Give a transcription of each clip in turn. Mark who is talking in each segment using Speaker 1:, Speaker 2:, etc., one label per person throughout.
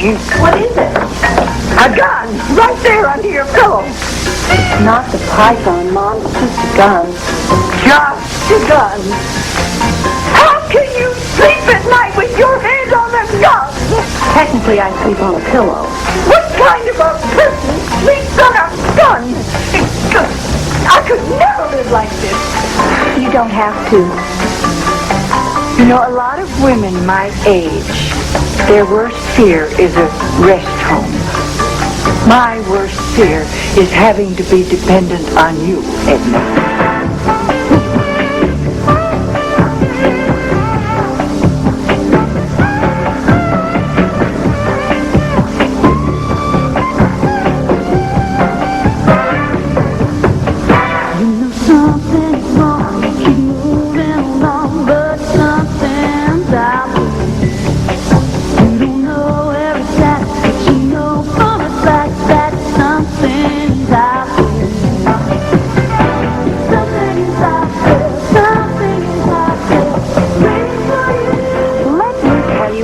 Speaker 1: you.
Speaker 2: What is it?
Speaker 1: A gun! Right there under your pillow.
Speaker 2: It's not the python, Mom. It's just a gun.
Speaker 1: Just a gun. How can you sleep at night with your head on a gun?
Speaker 2: Technically, I sleep on a pillow.
Speaker 1: What kind of a person sleeps on a gun? I could never live like this.
Speaker 2: You don't have to.
Speaker 1: You know, a lot of women my age, their worst fear is a rest home. My worst fear is having to be dependent on you, Edna.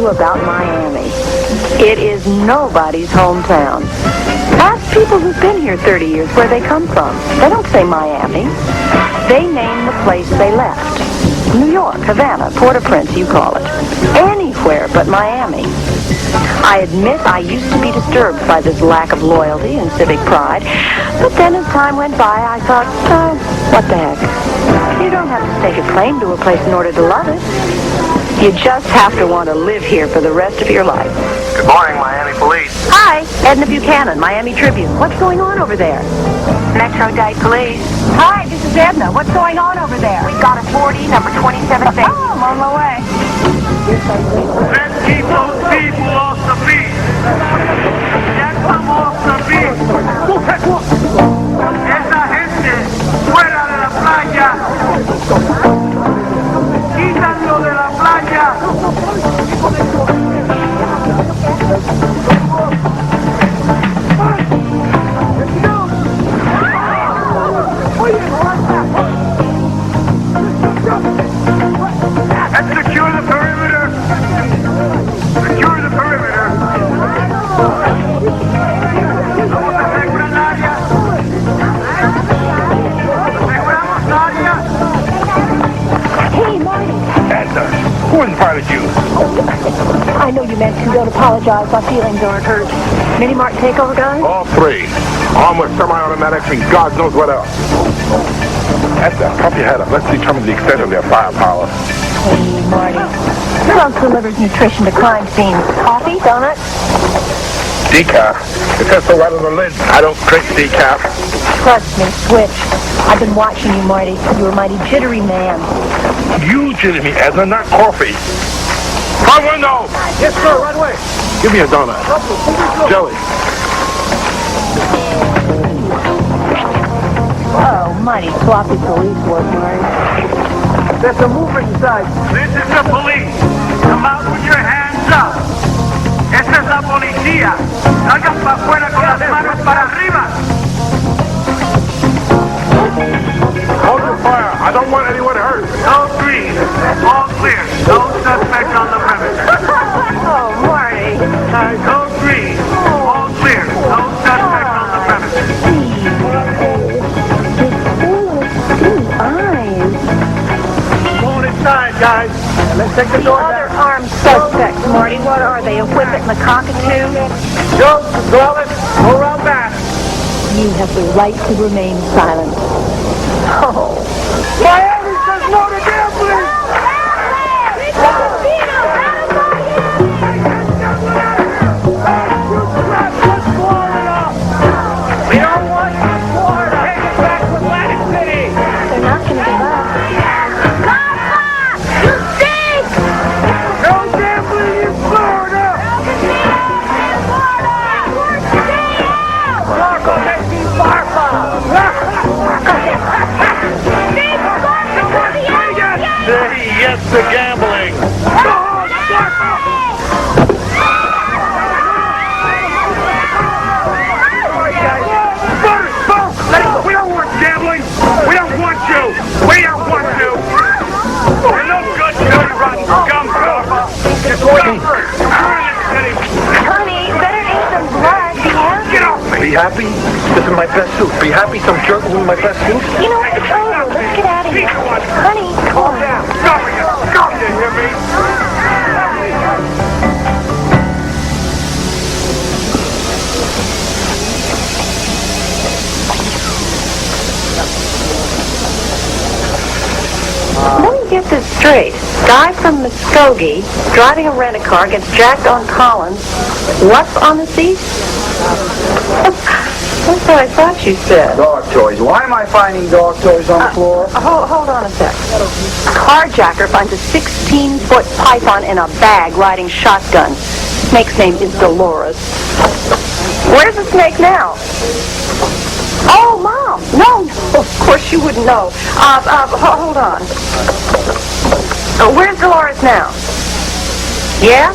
Speaker 2: About Miami. It is nobody's hometown. Ask people who've been here 30 years where they come from. They don't say Miami. They name the place they left. New York, Havana, Port-au-Prince, you call it. Anywhere but Miami. I admit I used to be disturbed by this lack of loyalty and civic pride, but then as time went by, I thought, oh, what the heck? You don't have to stake a claim to a place in order to love it. You just have to want to live here for the rest of your life.
Speaker 3: Good morning, Miami Police.
Speaker 2: Hi, Edna Buchanan, Miami Tribune. What's going on over there?
Speaker 4: Metro Dade Police.
Speaker 2: Hi, this is Edna. What's going on over there?
Speaker 4: We've got a 40, number 27
Speaker 2: Oh, I'm on my way.
Speaker 3: Let's keep those people off the beach. Get them off the beach. Esa gente fuera de la playa. Quítanlo de la playa. And secure the perimeter. Secure the perimeter. Vamos a asegurar el área. Aseguramos el área.
Speaker 2: Hey, Marty.
Speaker 3: Edna, who invited you?
Speaker 2: I know you meant to. Don't apologize. My feelings aren't hurt. Mini Mart takeover guys?
Speaker 3: All three. Armed with semi-automatics and God knows what else. Edna, pump your head up. Let's determine the extent of their firepower.
Speaker 2: Hey, Marty. Who else delivers nutrition to crime scenes? Coffee? Donuts?
Speaker 3: Decaf. It says so right on the lid. I don't drink decaf.
Speaker 2: Trust me, switch. I've been watching you, Marty. You're a mighty jittery man.
Speaker 3: You jittery me, Edna, not coffee. Front window!
Speaker 5: Yes, sir, right away.
Speaker 3: Give me a donut. Jelly.
Speaker 2: Oh, mighty sloppy police work, Marty.
Speaker 5: There's some movement inside.
Speaker 3: This is the police. Come out with your hands up. Esta es la policía. Salgan para afuera con las manos para arriba. Hold your fire. I don't want anyone hurt. No green. All clear. No suspect on the premises.
Speaker 2: Oh, Marty.
Speaker 3: No green. All clear. No suspect on the premises.
Speaker 2: Eyes.
Speaker 5: Going inside, guys. Let's take the
Speaker 2: The
Speaker 5: door
Speaker 2: other
Speaker 5: down.
Speaker 2: armed suspects, Marty, what are they? A whippet and a cockatoo?
Speaker 5: Joe, Gonzalez, go around back.
Speaker 2: You have the right to remain silent. Oh.
Speaker 5: Miami says no to gambling. We don't want Florida. Take it back to Atlantic City.
Speaker 2: They're not going to give up.
Speaker 5: No gambling in Florida. Narco makes me fire.
Speaker 6: happy? This is my best suit. Be happy some jerk will win my best suit?
Speaker 2: You know what? It's over. Let's get out of here. Honey, come on.
Speaker 3: Stop it! Stop it! You hear me?
Speaker 2: Let me get this straight. Guy from Muskogee driving a rent-a-car gets jacked on Collins. What's on the seat? That's what I thought you said.
Speaker 7: Dog toys. Why am I finding dog toys on the floor?
Speaker 2: Hold on a sec. Carjacker finds a 16-foot python in a bag riding shotgun. Snake's name is Dolores. Where's the snake now? Oh, Mom. No, of course you wouldn't know. Hold on. Where's Dolores now? Yeah?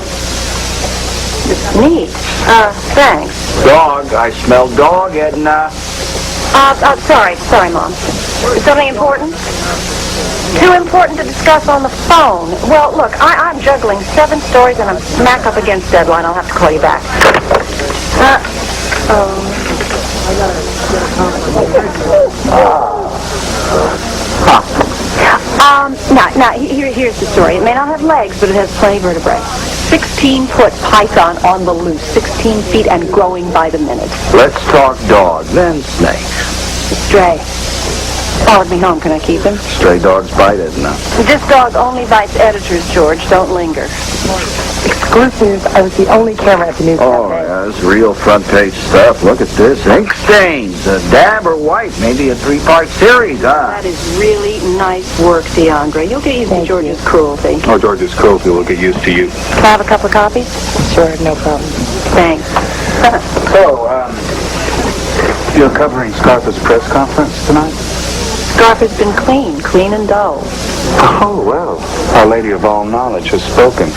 Speaker 2: It's neat. Thanks.
Speaker 7: Dog. I smell dog, Edna.
Speaker 2: Sorry, Mom. Is something important? Too important to discuss on the phone. Well, look, I'm juggling 7 stories and I'm smack up against deadline. I'll have to call you back. Now, here's the story. It may not have legs, but it has plenty of vertebrae. 16-foot python on the loose, 16 feet and growing by the minute.
Speaker 7: Let's talk dog, then snake.
Speaker 2: Stray. Followed me home. Can I keep him?
Speaker 7: Stray dogs bite, Edna.
Speaker 2: This dog only bites editors, George. Don't linger.
Speaker 1: Exclusive. I was the only camera at the news
Speaker 7: Oh,
Speaker 1: cafe.
Speaker 7: yeah, this is real front page stuff. Look at this. Ink stains. A dab or white. Maybe a 3-part series, huh?
Speaker 2: That is really nice work, DeAndre. You'll get used to George's cruelty.
Speaker 6: Oh, George's cruelty will get used to you.
Speaker 2: Can I have a couple of copies?
Speaker 1: Sure, no problem.
Speaker 2: Thanks.
Speaker 6: So, you're covering Scarpa's press conference tonight?
Speaker 2: Scarf has been clean and dull.
Speaker 6: Oh, well. Our Lady of All Knowledge has spoken.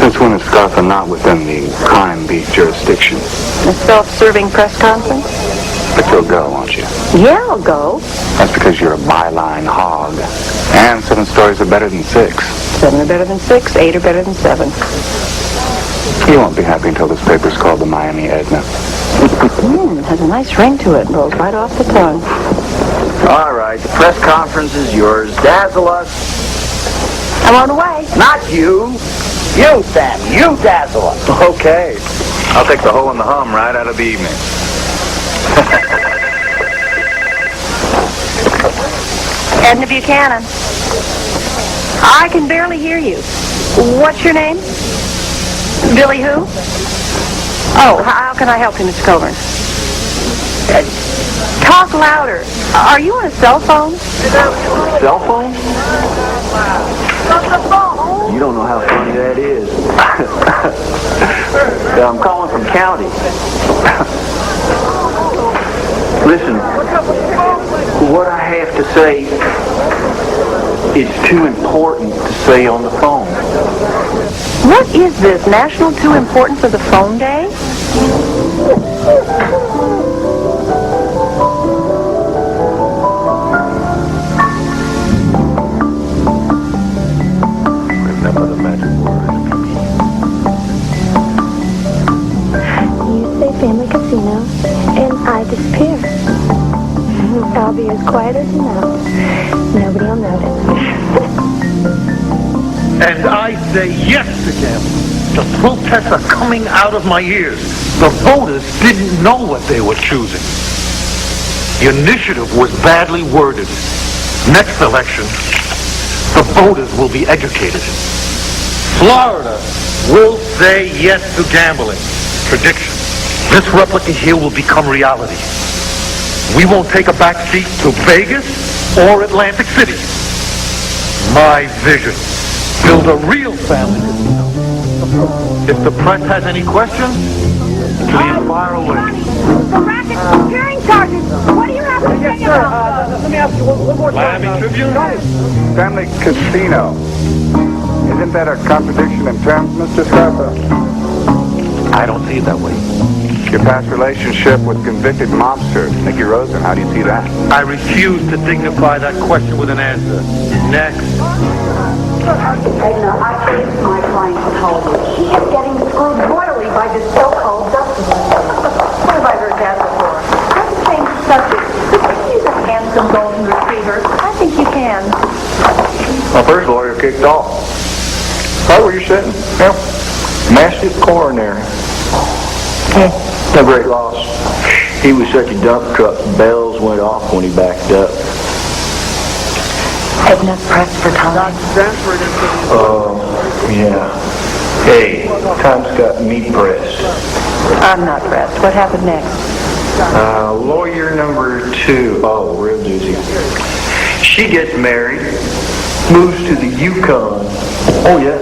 Speaker 6: Since when is Scarpa not within the crime beat jurisdiction?
Speaker 2: A self-serving press conference?
Speaker 6: But you'll go, won't you?
Speaker 2: Yeah, I'll go.
Speaker 6: That's because you're a byline hog. And 7 stories are better than 6.
Speaker 2: 7 are better than 6, 8 are better than 7.
Speaker 6: You won't be happy until this paper's called the Miami Edna.
Speaker 2: It has a nice ring to it. Rolls right off the tongue.
Speaker 7: All right, the press conference is yours. Dazzle us.
Speaker 2: I'm on the way.
Speaker 7: Not you. You, Sam. You dazzle us.
Speaker 6: Okay. I'll take the hole in the hum right out of the evening.
Speaker 2: Edna Buchanan. I can barely hear you. What's your name? Billy who? Oh, how can I help you, Mr. Coburn? Talk louder. Are you on a cell phone?
Speaker 7: Cell phone? You don't know how funny that is. I'm calling from county. Listen, what I have to say is too important to say on the phone.
Speaker 2: What is this? National Too Important for the Phone Day?
Speaker 6: Remember the magic word.
Speaker 8: You say family casino, and I disappear. I'll be as quiet as a mouse. Nobody will notice.
Speaker 3: And I say yes to gambling. The protests are coming out of my ears. The voters didn't know what they were choosing. The initiative was badly worded. Next election, the voters will be educated. Florida will say yes to gambling. Prediction. This replica here will become reality. We won't take a back seat to Vegas or Atlantic City. My vision. Build a real family casino. If the press has any questions, please fire away.
Speaker 4: The racket securing charges. What do you have to say about those?
Speaker 5: Let me ask you one more time.
Speaker 3: Miami Tribune?
Speaker 6: Family casino. Isn't that a contradiction in terms, Mr. Scarpa?
Speaker 3: I don't see it that way.
Speaker 6: Your past relationship with convicted mobster Nicky Rosen, how do you see that?
Speaker 3: I refuse to dignify that question with an answer. Next.
Speaker 1: Edna, I saved my client told me. She kept getting screwed royally by this so-called justice. What have I heard, Dad?
Speaker 2: subject. He's a handsome golden retriever. I think you can.
Speaker 7: My first lawyer kicked off. Right where you're sitting. Yeah. Massive coronary. A great loss. He was such a dump truck, bells went off when he backed up.
Speaker 2: Edna pressed for time.
Speaker 7: Yeah. Hey, time's got me pressed.
Speaker 2: I'm not pressed. What happened next?
Speaker 7: Lawyer number 2. Oh, real doozy. She gets married, moves to the Yukon. Oh, yeah.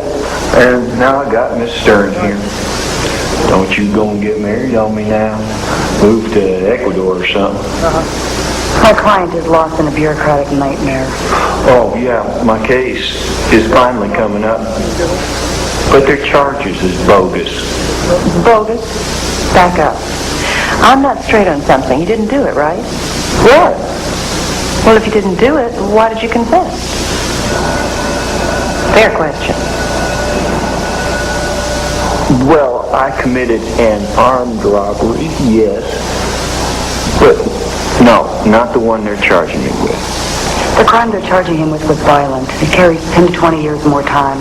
Speaker 7: And now I got Miss Stern here. Don't you go and get married on me now. Move to Ecuador or something.
Speaker 2: My client is lost in a bureaucratic nightmare.
Speaker 7: Oh, yeah, my case is finally coming up. But their charges is bogus.
Speaker 2: Bogus? Back up. I'm not straight on something. You didn't do it, right?
Speaker 7: What?
Speaker 2: Well, if you didn't do it, why did you confess? Fair question.
Speaker 7: Well, I committed an armed robbery, yes. But no, not the one they're charging me with.
Speaker 2: The crime they're charging him with was violent. It carries 10 to 20 years more time.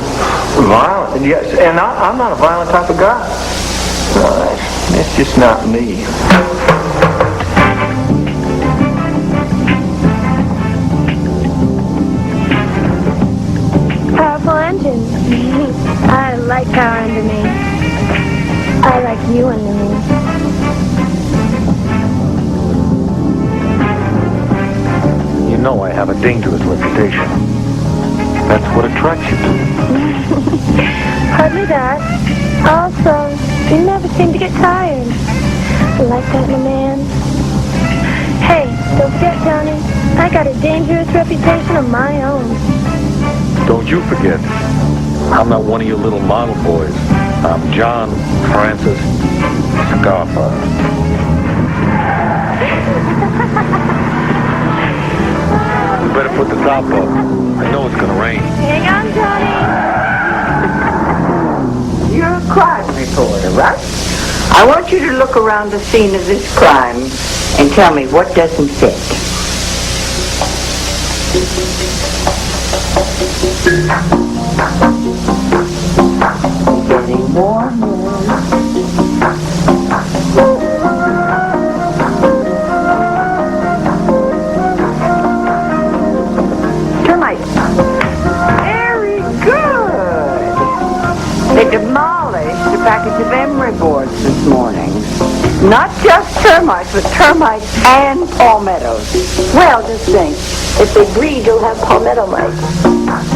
Speaker 7: Violent, yes. And I'm not a violent type of guy. No, that's just not me.
Speaker 8: Powerful engine. I like power under me. I like you under me.
Speaker 3: You know I have a dangerous reputation. That's what attracts you to me.
Speaker 8: Hardly that. Also, you never seem to get tired. I like that in a man. Hey, don't forget, Johnny, I got a dangerous reputation of my own.
Speaker 3: Don't you forget, I'm not one of your little model boys. I'm John Francis Scarpa. You better put the top up. I know it's gonna rain.
Speaker 8: Hang on, Johnny.
Speaker 1: You're a crime reporter, right? I want you to look around the scene of this crime and tell me what doesn't fit. Getting warmer.
Speaker 2: Termites.
Speaker 1: Very good. They demolished a package of emery boards this morning. Not just termites, but termites and palmettos. Well, just think, if they breed, you'll have palmetto mites.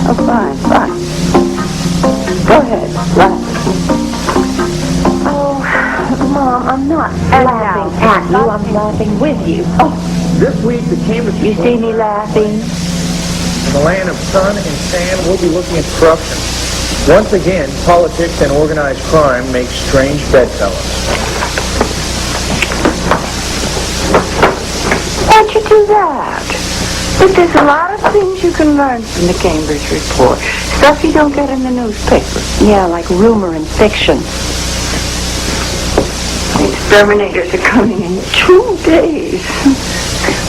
Speaker 1: Oh, fine, fine. Go ahead, laugh.
Speaker 2: Oh, Mom, I'm not laughing at you. I'm laughing with you. Oh,
Speaker 5: This week, the Cambridge
Speaker 1: You see me laughing?
Speaker 5: in the land of sun and sand will be looking at corruption. Once again, politics and organized crime make strange bedfellows.
Speaker 1: Why'd you do that? But there's a lot of things you can learn from the Cambridge Report. Stuff you don't get in the newspaper.
Speaker 2: yeah, like rumor and fiction.
Speaker 1: The exterminators are coming in 2 days.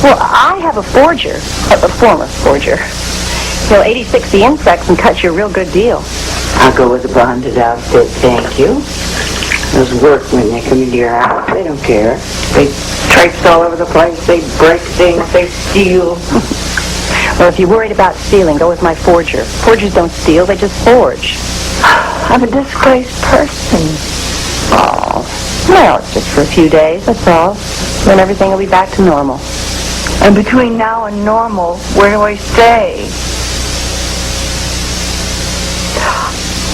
Speaker 2: Well, I have a forger, a former forger. He'll 86 the insects and cut you a real good deal.
Speaker 1: I'll go with a bonded outfit, thank you. Those workmen, they come into your house, they don't care. They traipse all over the place, they break things, they steal.
Speaker 2: Well, if you're worried about stealing, go with my forger. Forgers don't steal, they just forge.
Speaker 1: I'm a disgraced person.
Speaker 2: Oh, well, it's just for a few days, that's all. Then everything will be back to normal.
Speaker 1: And between now and normal, where do I stay?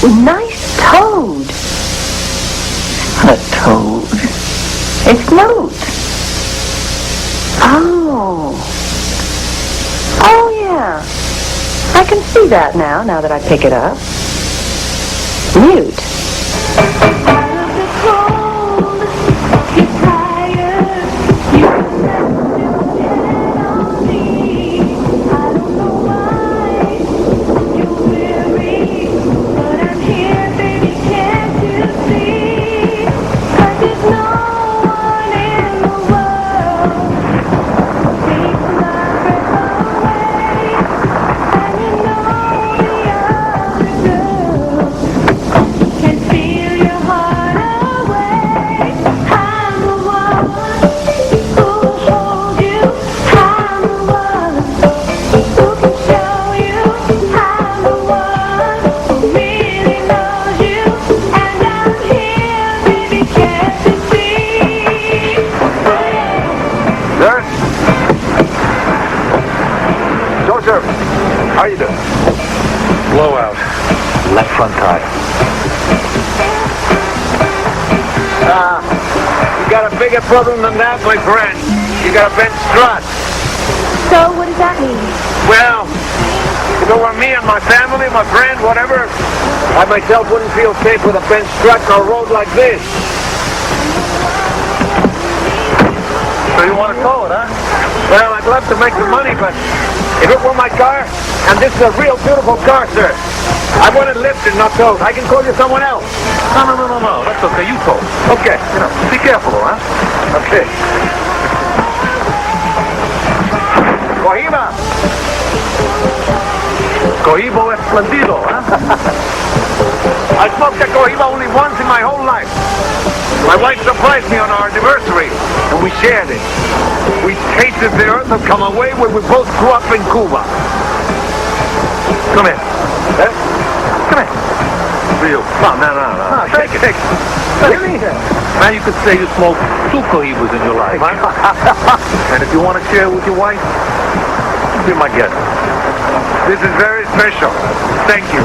Speaker 2: Nice toad.
Speaker 1: A toad.
Speaker 2: It's Newt. Oh. Oh, yeah. I can see that now that I pick it up. Newt.
Speaker 7: How you doing?
Speaker 3: Blowout. Left front tire.
Speaker 7: You got a bigger problem than that, my friend. You got a bent strut.
Speaker 8: So, what does that mean?
Speaker 7: Well, if it were me and my family, my friend, whatever, I myself wouldn't feel safe with a bent strut on a road like this.
Speaker 3: So you want to tow it, huh?
Speaker 7: Well, I'd love to make the money, but if it were my car, and this is a real beautiful car, sir, I want it lifted, not towed. I can call you someone else.
Speaker 3: No. That's okay. You tow.
Speaker 7: Okay.
Speaker 3: Be careful, huh?
Speaker 7: Okay. Cohiba.
Speaker 3: Cohibo esplendido, huh?
Speaker 7: I smoked a Cohiba only once in my whole life. My wife surprised me on our anniversary, and we shared it. We tasted the earth and come away where we both grew up in Cuba.
Speaker 3: Come here.
Speaker 7: Eh?
Speaker 3: Come here. Real. No. Take it.
Speaker 7: What do you mean?
Speaker 3: Now you could say you smoked 2 Cohibas in your life. And if you want to share with your wife, be my guest.
Speaker 7: This is very special. Thank you.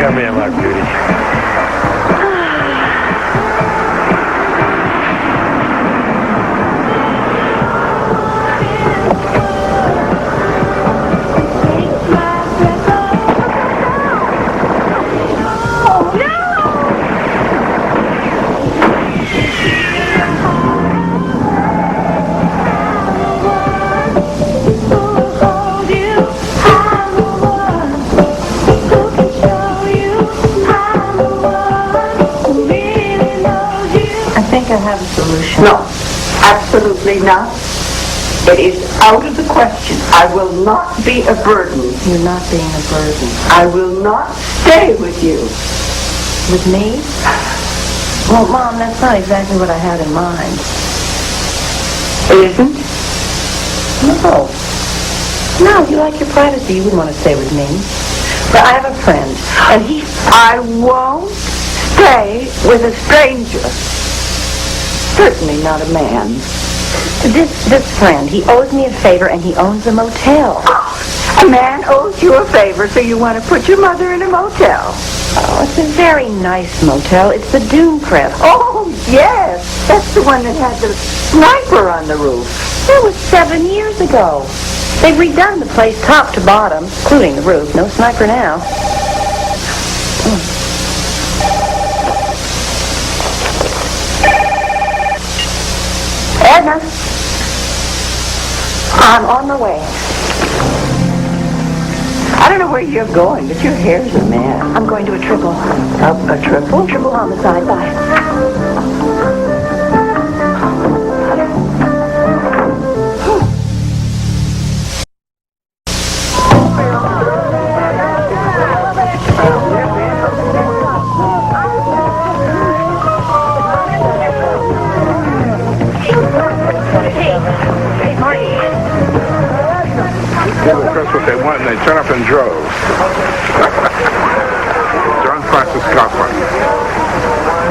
Speaker 3: Come here, my beauty.
Speaker 2: I have a solution.
Speaker 1: No, absolutely not. It is out of the question. I will not be a burden.
Speaker 2: You're not being a burden.
Speaker 1: I will not stay with you.
Speaker 2: With me? Well, Mom, that's not exactly what I had in mind.
Speaker 1: It isn't?
Speaker 2: No. No, you like your privacy. You wouldn't want to stay with me. But I have a friend, and he...
Speaker 1: I won't stay with a stranger. Certainly not a man.
Speaker 2: This friend, he owes me a favor, and he owns a motel.
Speaker 1: A man owes you a favor, so you want to put your mother in a motel.
Speaker 2: Oh, it's a very nice motel. It's the Dune Crest.
Speaker 1: Oh, yes. That's the one that had the sniper on the roof.
Speaker 2: That was 7 years ago. They've redone the place top to bottom, including the roof. No sniper now.
Speaker 1: Edna, I'm on the way. I don't know where you're going, but your hair's a mess.
Speaker 2: I'm going to a triple.
Speaker 1: A triple?
Speaker 2: Triple homicide. Bye.
Speaker 6: What they want, and they turn up in droves. John Francis Coughlin.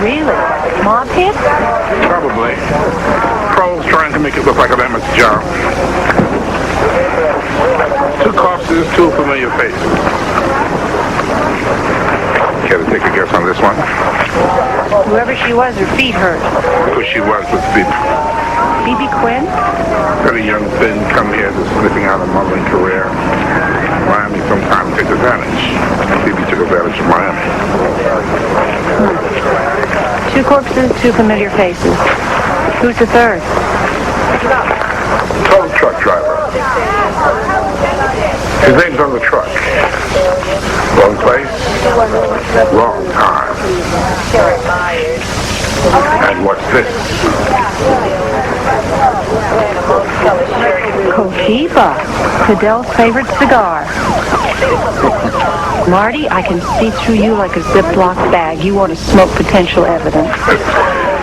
Speaker 2: Really? Mob hit?
Speaker 6: Probably. Trolls trying to make it look like an amateur job. 2 corpses, 2 familiar faces. Care to take a guess on this one?
Speaker 2: Whoever she was, her feet hurt.
Speaker 6: Who she was with feet.
Speaker 2: B.B. Quinn?
Speaker 6: Very young, thin, come here, just sniffing out a modeling career. Miami sometimes takes advantage. Phoebe took advantage of Miami.
Speaker 2: 2 corpses, 2 familiar faces. Who's the third?
Speaker 6: Tow truck driver. His name's on the truck. Wrong place, wrong time. And what's this?
Speaker 2: Cohiba, Fidel's favorite cigar. Marty, I can see through you like a Ziploc bag. You want to smoke potential evidence.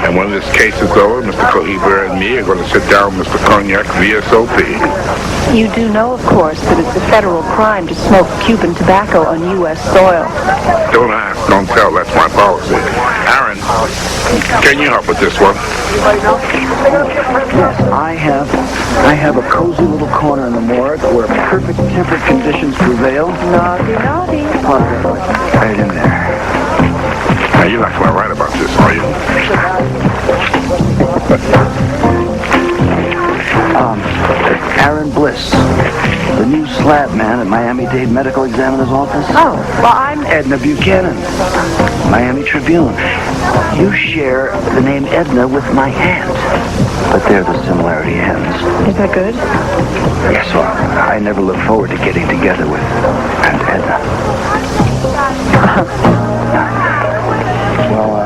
Speaker 6: And when this case is over, Mr. Cohiba and me are going to sit down with Mr. Cognac VSOP.
Speaker 2: You do know, of course, that it's a federal crime to smoke Cuban tobacco on U.S. soil.
Speaker 6: Don't ask, don't tell. That's my policy. Aaron, Can you help with this one?
Speaker 7: I have a cozy little corner in the morgue where perfect temperate conditions prevail.
Speaker 2: Naughty, naughty.
Speaker 7: Right in there.
Speaker 6: Now, you're not going to write about this, are you?
Speaker 7: Aaron Bliss, the new slab man at Miami-Dade Medical Examiner's office.
Speaker 2: Oh, well, I'm...
Speaker 7: Edna Buchanan, Miami Tribune. You share the name Edna with my aunt, but there the similarity ends.
Speaker 2: Is that good?
Speaker 7: Yes, well, I never look forward to getting together with Aunt Edna. Well,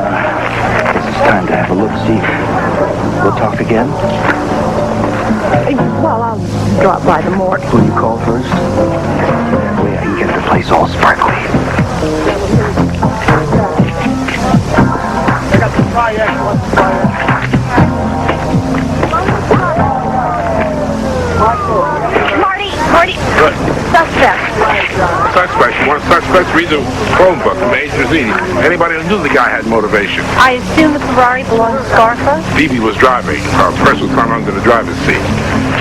Speaker 7: this is time to have a look-see. We'll talk again?
Speaker 2: Well, I'll drop by the morgue.
Speaker 7: Will you call first? That way I can get the place all sparkly.
Speaker 3: I got the fire.
Speaker 4: Marty,
Speaker 6: Good.
Speaker 4: suspect.
Speaker 6: Suspects. You want suspects? Read the phone book from A to Z. Anybody who knew the guy had motivation.
Speaker 2: I assume the Ferrari belongs to Scarfa?
Speaker 6: Phoebe was driving. A purse was found under the driver's seat.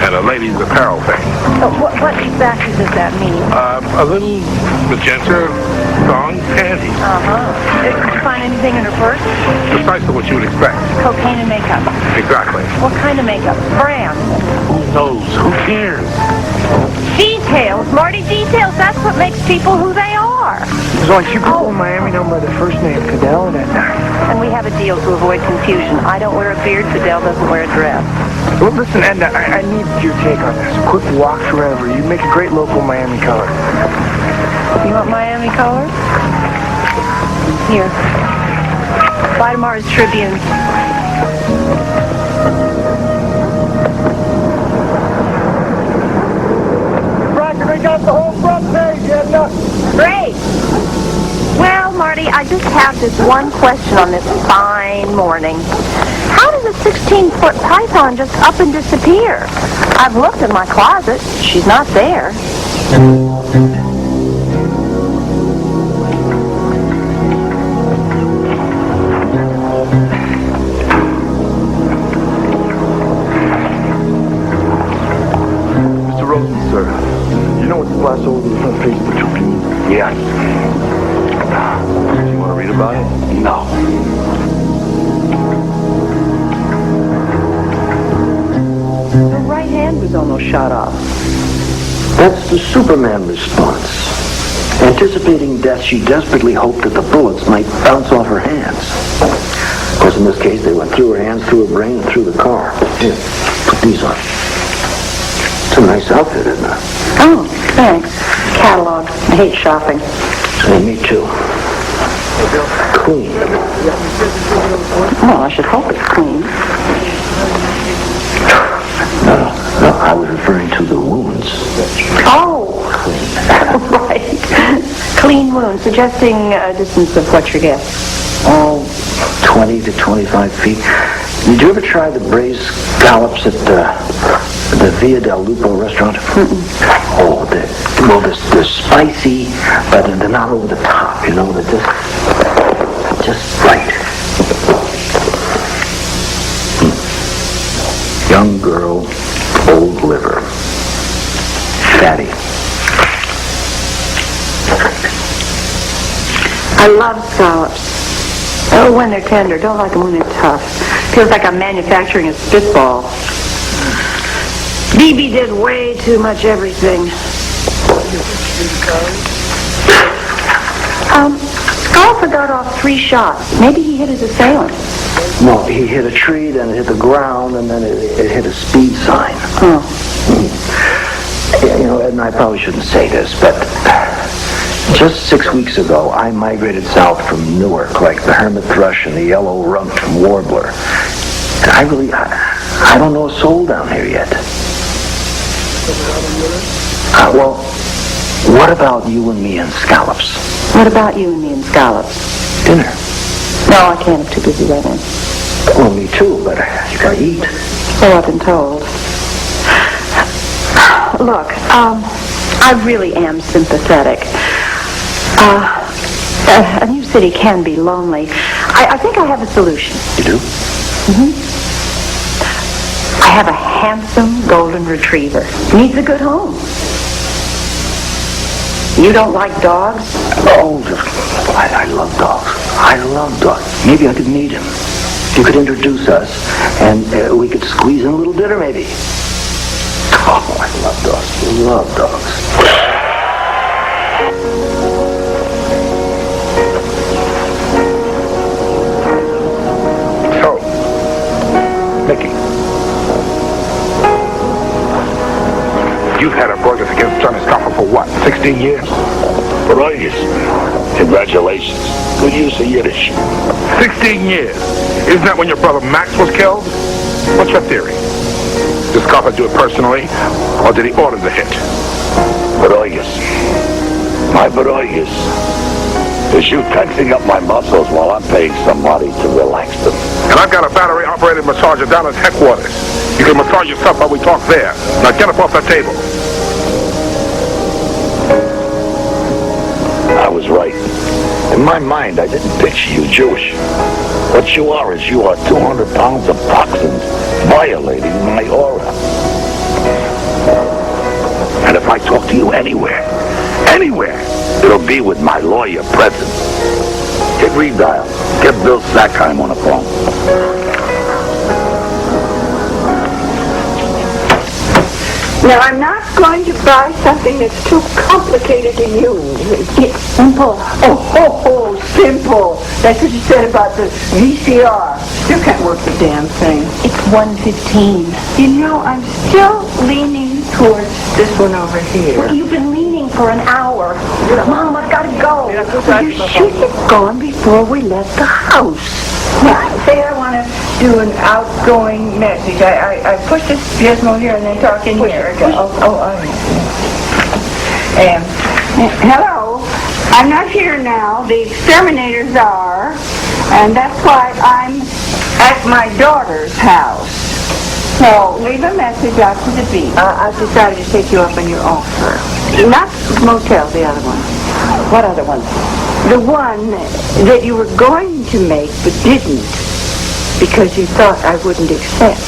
Speaker 6: And a lady's apparel thing.
Speaker 2: What exactly does that mean?
Speaker 6: A little magenta thong panty.
Speaker 2: Did you find anything in her purse?
Speaker 6: Precisely what you would expect.
Speaker 2: Cocaine and makeup.
Speaker 6: Exactly.
Speaker 2: What kind of makeup? Brand?
Speaker 3: Who knows? Who cares?
Speaker 2: Details, Marty, details. That's what makes people who they are.
Speaker 5: There's only two people in Miami known by their first name, Cadell and Edna.
Speaker 2: And we have a deal to avoid confusion. I don't wear a beard, Fidel doesn't wear a dress.
Speaker 5: Well, listen, Edna, I need your take on this. A quick walk forever. You'd make a great local Miami color.
Speaker 2: You want Miami color? Here. Buy tomorrow's Tribune.
Speaker 3: They got the whole front page, Edna.
Speaker 2: Great. Well, Marty, I just have this one question on this fine morning. How does a 16-foot python just up and disappear? I've looked in my closet. She's not there.
Speaker 7: Mr. Rosen, sir. You know what's splashed over the front page of the Tribune? Yeah. Do you want to read about it? No.
Speaker 2: Her right hand was almost shot off.
Speaker 7: That's the Superman response. Anticipating death, she desperately hoped that the bullets might bounce off her hands. Of course, in this case, they went through her hands, through her brain, and through the car. Here, put these on. It's a nice outfit, isn't it?
Speaker 2: Oh, thanks. Catalog. I hate shopping.
Speaker 7: Hey, me too. Clean.
Speaker 2: Well, I should hope it's clean.
Speaker 7: No, I was referring to the wounds.
Speaker 2: Oh, right. Clean wound, suggesting a distance of what's your guess?
Speaker 7: Oh, 20 to 25 feet. Did you ever try the braised scallops at the Via del Lupo restaurant? Oh, they're spicy, but they're not over the top, you know. They're just right. Young girl, old liver. Fatty.
Speaker 2: I love scallops. Oh, when they're tender. Don't like them when they're tough. Feels like I'm manufacturing a spitball. BB did way too much everything. Scarfa got off 3 shots. Maybe he hit his assailant.
Speaker 7: No, he hit a tree, then it hit the ground, and then it hit a speed sign.
Speaker 2: Oh.
Speaker 7: Yeah, you know, Ed and I probably shouldn't say this, but just 6 weeks ago, I migrated south from Newark, like the hermit thrush and the yellow-rumped warbler. And I don't know a soul down here yet. Well, what about you and me and scallops?
Speaker 2: What about you and me and scallops?
Speaker 7: Dinner.
Speaker 2: No, I can't. I'm too busy right now.
Speaker 7: Well, me too, but you gotta eat.
Speaker 2: So I've been told. Look, I really am sympathetic. A new city can be lonely. I think I have a solution.
Speaker 7: You do?
Speaker 2: I have a handsome golden retriever. Needs a good home. You don't like dogs?
Speaker 7: Oh, I love dogs. I love dogs. Maybe I could meet him. You could introduce us, and we could squeeze in a little dinner, maybe. Oh, I love dogs. Love dogs.
Speaker 6: So, Mickey, you've had a protest against Johnny Scoffer for what, 16 years?
Speaker 9: Right. Congratulations. Good use of Yiddish.
Speaker 6: 16 years. Isn't that when your brother Max was killed? What's your theory? Did Scoffer do it personally, or did he order the hit?
Speaker 9: Beroiges. My beroiges is you tensing up my muscles while I'm paying somebody to relax them.
Speaker 6: And I've got a battery-operated massager down at headquarters. You can massage yourself while we talk there. Now get up off that table.
Speaker 9: I was right. In my mind, I didn't picture you Jewish. What you are is you are 200 pounds of toxins violating my aura. And if I talk to you anywhere, it'll be with my lawyer present. Hit redial. Get Bill Sackheim on the phone.
Speaker 1: Now, I'm not going to buy something that's too complicated to use. It's simple. Oh, simple. That's what you said about the VCR. Still can't work the damn thing.
Speaker 2: It's 1:15.
Speaker 1: You know, I'm still leaning towards this one over here.
Speaker 2: You've been leaning for an hour. Mom, I've got to go.
Speaker 1: You should have gone before we left the house. Say I want to do an outgoing message. I push this gizmo here and then talk in here. Hello. I'm not here now. The exterminators are, and that's why I'm at my daughter's house. So leave a message after the beep. I've decided to take you up on your offer. Not motel, the other one.
Speaker 2: What other one?
Speaker 1: The one that you were going to make but didn't because you thought I wouldn't accept.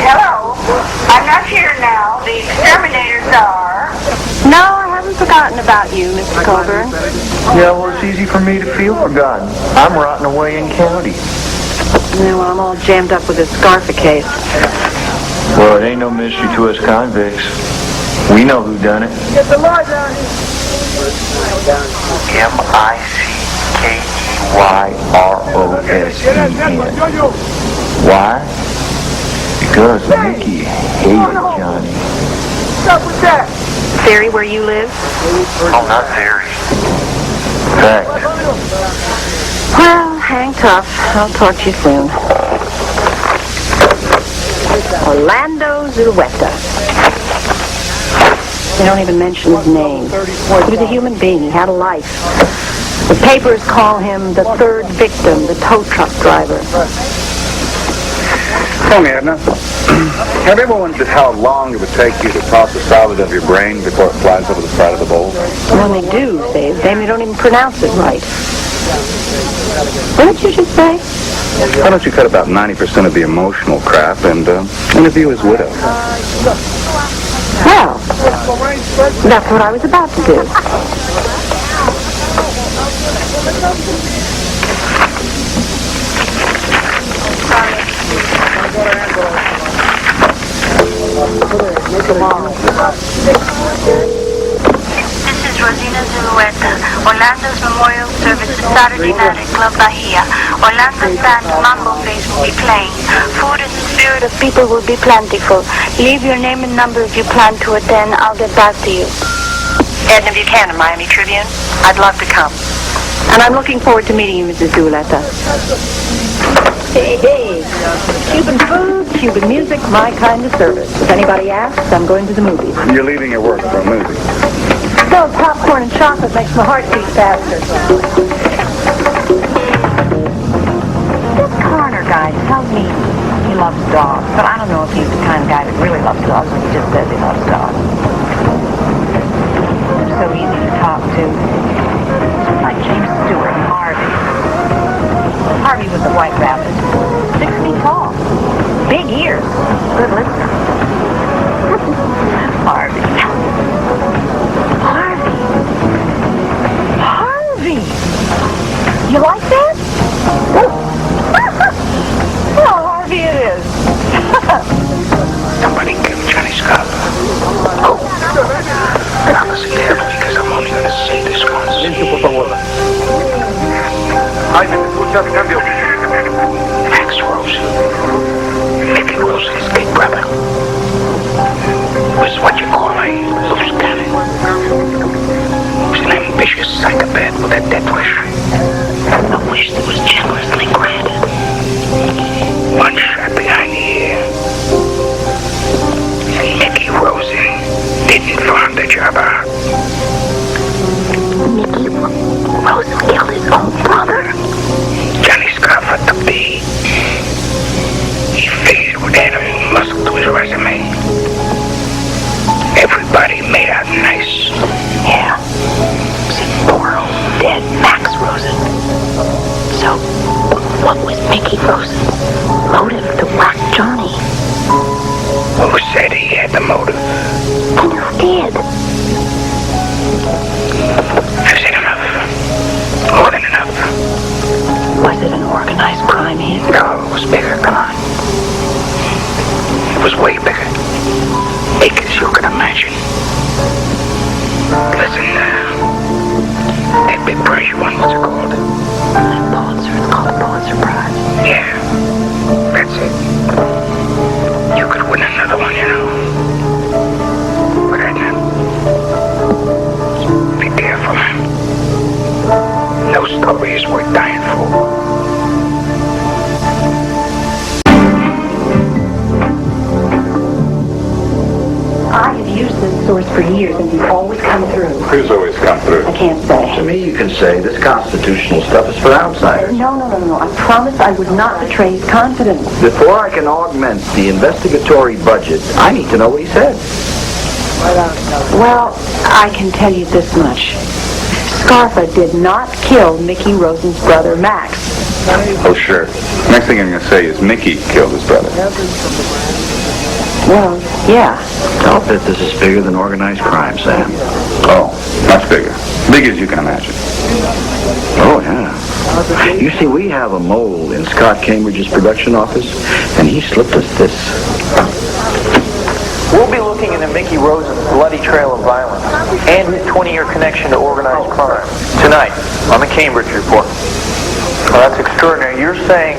Speaker 1: Hello. I'm not here now. The exterminators are.
Speaker 2: No, I haven't forgotten about you, Mr. Coburn.
Speaker 5: Yeah, well, it's easy for me to feel forgotten. I'm rotting away in county.
Speaker 2: Yeah, well, I'm all jammed up with this Scarfa case.
Speaker 5: Well, it ain't no mystery to us convicts. We know who done it.
Speaker 4: Get the law down here.
Speaker 5: Mickeyrosen. Why? Because Mickey hated Johnny.
Speaker 4: What's up with that?
Speaker 2: Theory where you live?
Speaker 7: Oh, not theory.
Speaker 5: Fact.
Speaker 2: Well, hang tough. I'll talk to you soon. Orlando Zulueta. They don't even mention his name. He was a human being. He had a life. The papers call him the third victim, the tow truck driver.
Speaker 6: Tell me, Edna, have you ever wondered how long it would take you to toss the solid of your brain before it flies over the side of the bowl?
Speaker 2: When they do, they don't even pronounce it right. What did you just say?
Speaker 6: Why don't you cut about 90% of the emotional crap and interview his widow?
Speaker 2: Well, that's what I was about to do.
Speaker 10: This is Rosina Zulueta. Orlando's memorial service is Saturday night at Club Bahia. Orlando's band Mambo Face will be playing. Food and the spirit of people will be plentiful. Leave your name and number if you plan to attend. I'll get back to you.
Speaker 2: Edna Buchanan, Miami Tribune. I'd love to come. And I'm looking forward to meeting you, Mrs. Zulueta. Hey. Cuban food, Cuban music, my kind of service. If anybody asks, I'm going to the movies.
Speaker 6: You're leaving your work for a movie.
Speaker 2: So popcorn and chocolate makes my heart beat faster. This coroner guy tells me he loves dogs, but I don't know if he's the kind of guy that really loves dogs when he just says he loves dogs. They're so easy to talk to. It's like like James Stewart, Harvey. Harvey was a white rabbit. 6 feet tall. Big ears. Good listener. Harvey. Harvey. Harvey. You like that? Well, Harvey it is.
Speaker 9: Somebody killed Johnny Scott. Oh. Now listen carefully, because I'm only going to say this once.
Speaker 5: Silencio, por favor.
Speaker 9: Jaime, ¿me escuchas? Cambio. Max Rosen. Mickey Rosen's big brother. Was what you call a loose cannon. Was an ambitious psychopath with a death wish. A wish that was generously granted. One shot behind the ear. And Mickey Rosen didn't farm the job out.
Speaker 8: Mickey Rosen killed his own brother.
Speaker 9: Johnny Scarfer took the heat. He figured it would add a muscle to his resume. Everybody made out nice.
Speaker 8: Yeah. Except poor old dead Max Rosen. So, what was Mickey Rosen's motive to whack Johnny?
Speaker 9: Who said he had the motive?
Speaker 8: And who did?
Speaker 9: I've seen enough. More than enough.
Speaker 2: Was it an organized crime hit?
Speaker 9: No, it was bigger. Come on. It was way bigger. Big as you can imagine. Listen, that big prize you won, what's it called?
Speaker 2: Pulitzer. It's called the Pulitzer Prize.
Speaker 9: Yeah, that's it. You could win another one, you know. But Edna, be careful. No story is worth dying for.
Speaker 2: I have used this source for years, and you've always come through.
Speaker 6: Who's always come through?
Speaker 2: I can't say.
Speaker 9: To me, you can say this constitutional stuff is for outsiders.
Speaker 2: No. I promised I would not betray his confidence.
Speaker 9: Before I can augment the investigatory budget, I need to know what he said.
Speaker 2: Well, I can tell you this much. Scarfa did not kill Mickey Rosen's brother, Max.
Speaker 6: Oh, sure. Next thing I'm going to say is Mickey killed his brother.
Speaker 2: Well, yeah.
Speaker 9: I'll bet this is bigger than organized crime, Sam.
Speaker 6: Oh, much bigger. Big as you can imagine.
Speaker 9: Oh, yeah. You see, we have a mole in Scott Cambridge's production office, and he slipped us this.
Speaker 5: We'll be looking into Mickey Rosen's bloody trail of violence and his 20-year connection to organized crime tonight on the Cambridge Report. Well, that's extraordinary. You're saying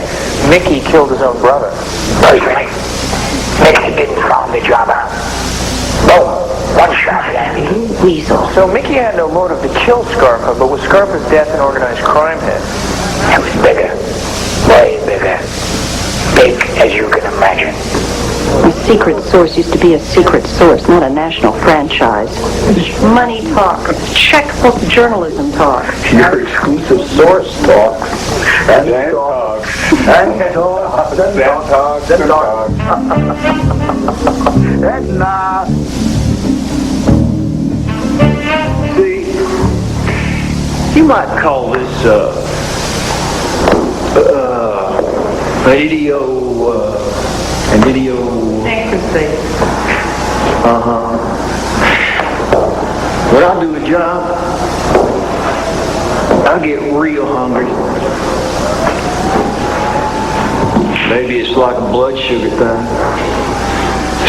Speaker 5: Mickey killed his own brother.
Speaker 9: That's right. Mickey didn't farm the job out. Boom. One shot, Andy.
Speaker 2: Weasel.
Speaker 5: So Mickey had no motive to kill Scarfa, but was Scarfa's death an organized crime hit?
Speaker 9: That was bigger. Way bigger. Big as you can imagine.
Speaker 2: A secret source used to be a secret source, not a national franchise. Money talk. Checkbook journalism talk.
Speaker 9: Your exclusive source talks. And talks. And talks. And talks. And talks. Edna.
Speaker 5: See, you might call this, video...
Speaker 2: Ecstasy.
Speaker 5: Uh-huh. When I do a job, I get real hungry. Maybe it's like a blood sugar thing.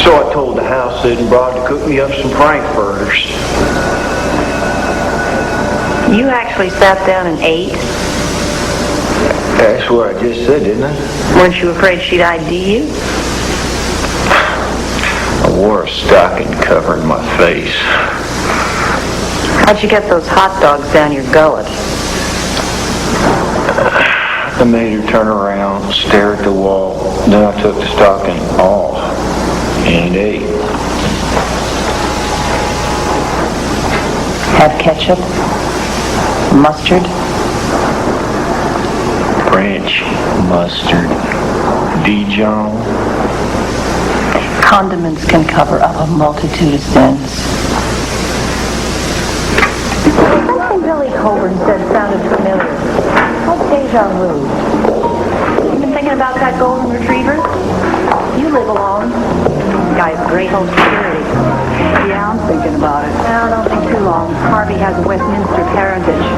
Speaker 5: So I told the house sit and Broad to cook me up some frankfurters.
Speaker 2: You actually sat down and ate?
Speaker 5: That's what I just said, didn't I?
Speaker 2: Weren't you afraid she'd ID you?
Speaker 5: I wore a stocking covering my face.
Speaker 2: How'd you get those hot dogs down your gullet?
Speaker 5: I made her turn around, stare at the wall. Then I took the stocking off and ate.
Speaker 2: Have ketchup? Mustard?
Speaker 5: French mustard. Dijon.
Speaker 2: Condiments can cover up a multitude of sins.
Speaker 8: Something really
Speaker 2: Coburn said sounded familiar. What deja vu? You been thinking about that golden retriever? You live alone. Guy's great home security.
Speaker 1: Yeah, I'm thinking about it.
Speaker 2: Now, don't think too long. Harvey has a Westminster parentage.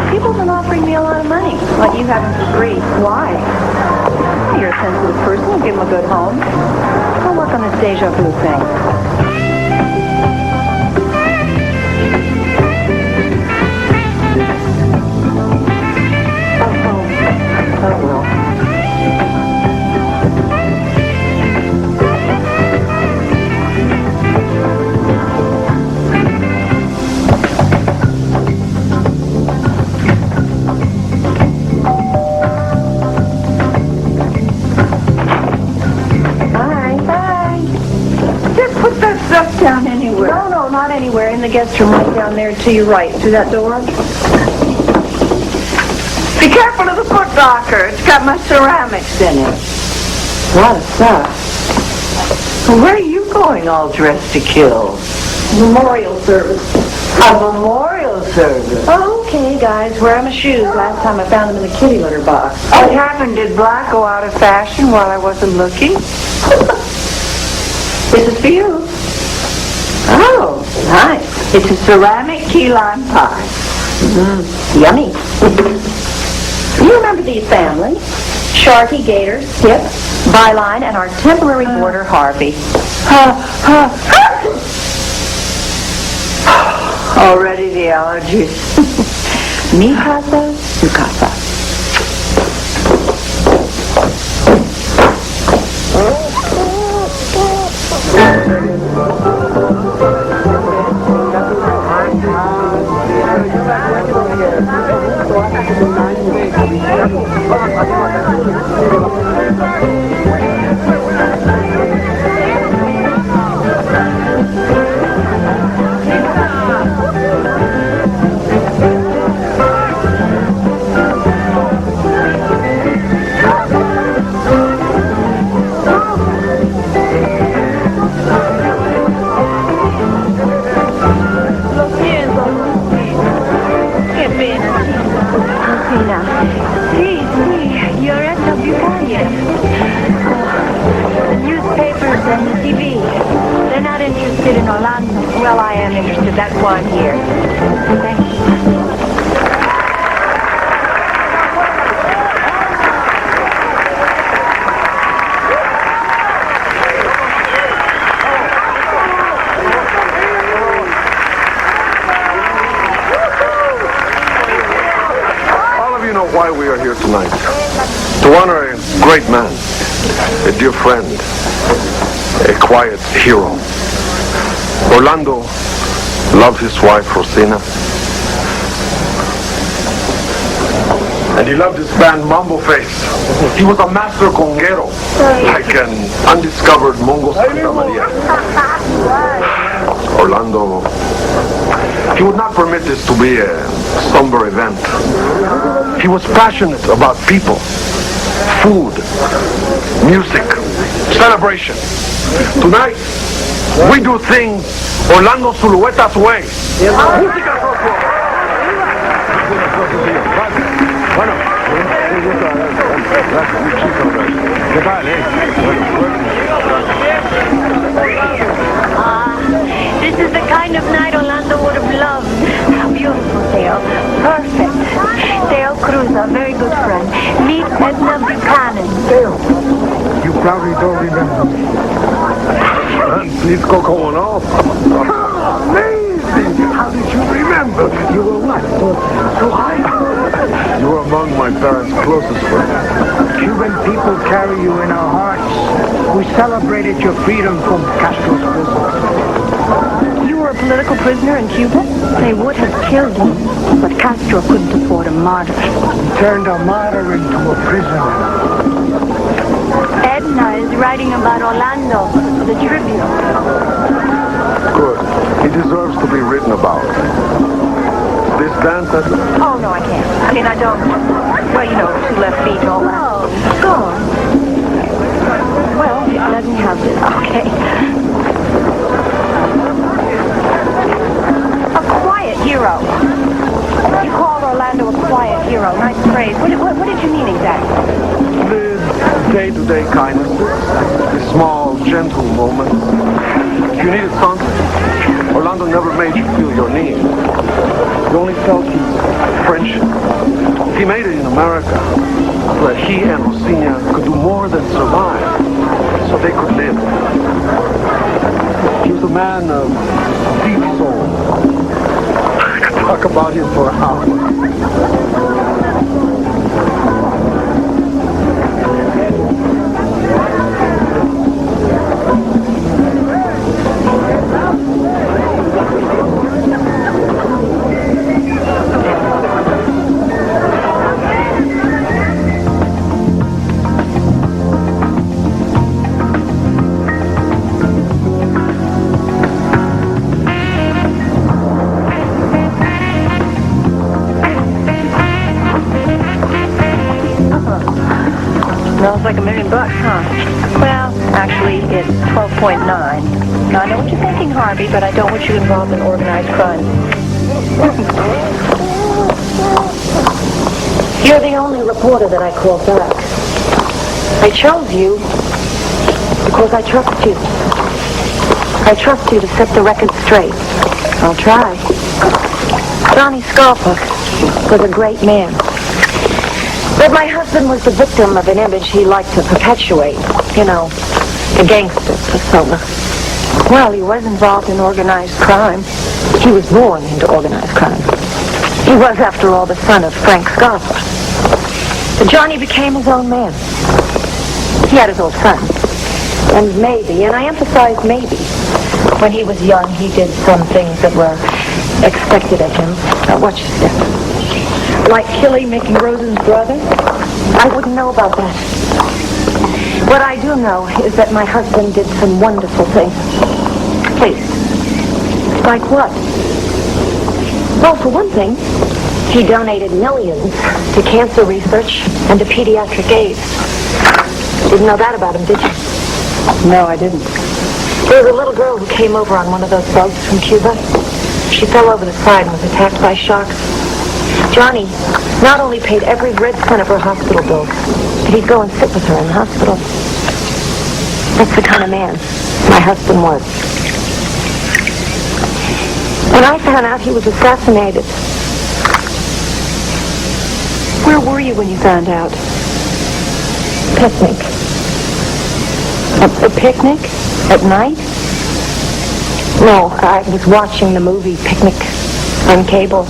Speaker 2: People have been offering me a lot of money, like you haven't for free. Why? You're a sensitive person. We'll give him a good home. I'll work on this deja vu thing.
Speaker 1: Down anywhere.
Speaker 2: No, not anywhere. In the guest room right down there to your right. Through that door.
Speaker 1: Be careful of the foot locker. It's got my ceramics in it. A lot of stuff. Well, where are you going all dressed to kill?
Speaker 2: Memorial service.
Speaker 1: A memorial service?
Speaker 2: Okay, guys. Where are my shoes? Last time I found them in the kitty litter box.
Speaker 1: What happened? Did black go out of fashion while I wasn't looking? This is for you. Oh, nice. It's a ceramic key lime pie.
Speaker 2: Yummy. You remember these families? Sharky, Gator, Skip, Byline, and our temporary boarder, Harvey.
Speaker 1: Already the allergies.
Speaker 2: Mi casa, su casa.
Speaker 10: You're Edna Buchanan. The newspapers and the TV, they're not interested in Orlando.
Speaker 2: Well, I am interested. That's why I'm here.
Speaker 10: Thank you.
Speaker 6: Why we are here tonight. To honor a great man, a dear friend, a quiet hero. Orlando loved his wife, Rosina. And he loved his band, Mambo Face. He was a master conguero, like an undiscovered Mongo Santa Maria. Orlando, he would not permit this to be a somber event. He was passionate about people, food, music, celebration. Tonight, we do things Orlando Zulueta's way. Música,
Speaker 10: This is the kind of night Orlando would have loved. How beautiful, Dale. Perfect. Dale Cruz, a very good friend. Meet Edna Buchanan.
Speaker 6: Dale, you probably don't remember me. Please go going on. Amazing! How did you remember? You were what? So high? You were among my parents' closest friends.
Speaker 11: Cuban people carry you in our hearts. We celebrated your freedom from Castro's prison.
Speaker 2: You were a political prisoner in Cuba? They would have killed you, but Castro couldn't afford a martyr.
Speaker 11: He turned a martyr into a prisoner.
Speaker 10: Edna is writing about Orlando for the Tribune.
Speaker 6: Good. He deserves to be written about. This dance at...
Speaker 2: Oh, no, I can't. I mean, I don't. Well, you know, 2 left feet and all that.
Speaker 10: Oh, go on.
Speaker 2: Well, let me have this. Okay. A quiet hero. You hero, nice phrase. What did you mean exactly?
Speaker 6: The day-to-day kindness, the small, gentle moments. If you needed something, Orlando never made you feel your need. You only felt his friendship. He made it in America, where he and Rosina could do more than survive, so they could live. He was a man of deep soul. I could talk about him for hours.
Speaker 2: Smells like $1 million, huh? Well, actually, it's 12.9. Now, I know what you're thinking, Harvey, but I don't want you involved in organized crime.
Speaker 12: You're the only reporter that I called back. I chose you because I trust you. I trust you to set the record straight. I'll try. Johnny Scarpa was a great man. But my husband was the victim of an image he liked to perpetuate. You know, the gangster persona. Well, he was involved in organized crime. He was born into organized crime. He was, after all, the son of Frank Scarpa. But Johnny became his own man. He had his own son. And maybe, and I emphasize maybe, when he was young, he did some things that were expected of him. Now, watch your step. Like Killy making Rosen's brother? I wouldn't know about that. What I do know is that my husband did some wonderful things. Please. Like what? Well, for one thing, he donated millions to cancer research and to pediatric AIDS. Didn't know that about him, did you?
Speaker 2: No, I didn't.
Speaker 12: There was a little girl who came over on one of those boats from Cuba. She fell over the side and was attacked by sharks. Johnny not only paid every red cent of her hospital bills, but he'd go and sit with her in the hospital. That's the kind of man my husband was. When I found out he was assassinated...
Speaker 2: Where were you when you found out?
Speaker 12: Picnic.
Speaker 2: A picnic? At night?
Speaker 12: No, I was watching the movie Picnic on cable.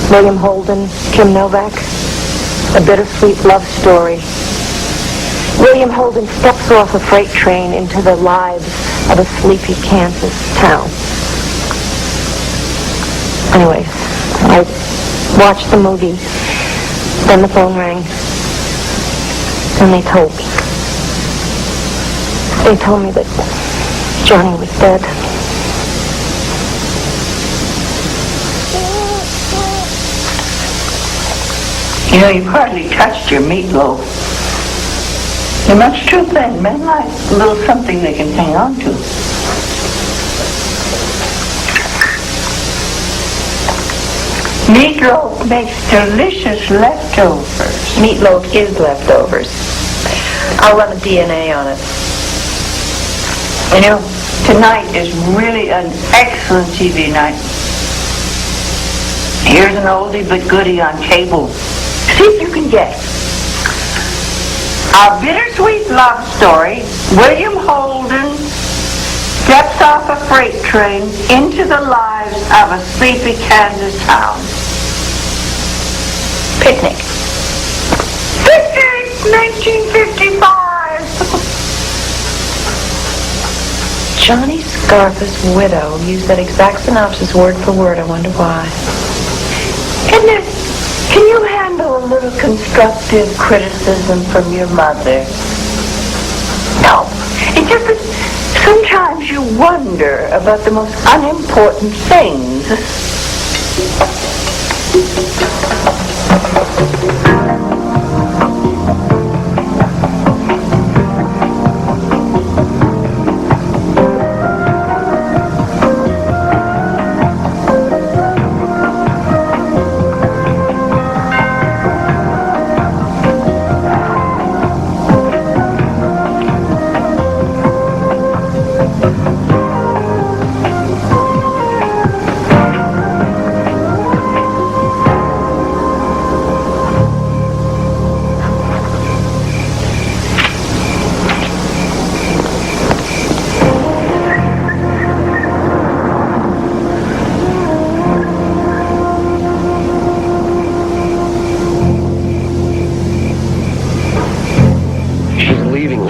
Speaker 12: William Holden, Kim Novak, a bittersweet love story. William Holden steps off a freight train into the lives of a sleepy Kansas town. Anyways, I watched the movie, then the phone rang, and they told me. They told me that Johnny was dead.
Speaker 13: You know, you've hardly touched your meatloaf. You're much too thin. Men like a little something they can hang on to. Meatloaf makes delicious leftovers.
Speaker 2: Meatloaf is leftovers. I'll run a DNA on it.
Speaker 13: You know, tonight is really an excellent TV night. Here's an oldie but goodie on cable. See if you can guess. A bittersweet love story. William Holden steps off a freight train into the lives of a sleepy Kansas town.
Speaker 2: Picnic.
Speaker 13: Picnic, 1955.
Speaker 2: Johnny Scarpa's widow used that exact synopsis word for word. I wonder why.
Speaker 13: Edna, can you handle a little constructive criticism from your mother? No. It's just that sometimes you wonder about the most unimportant things.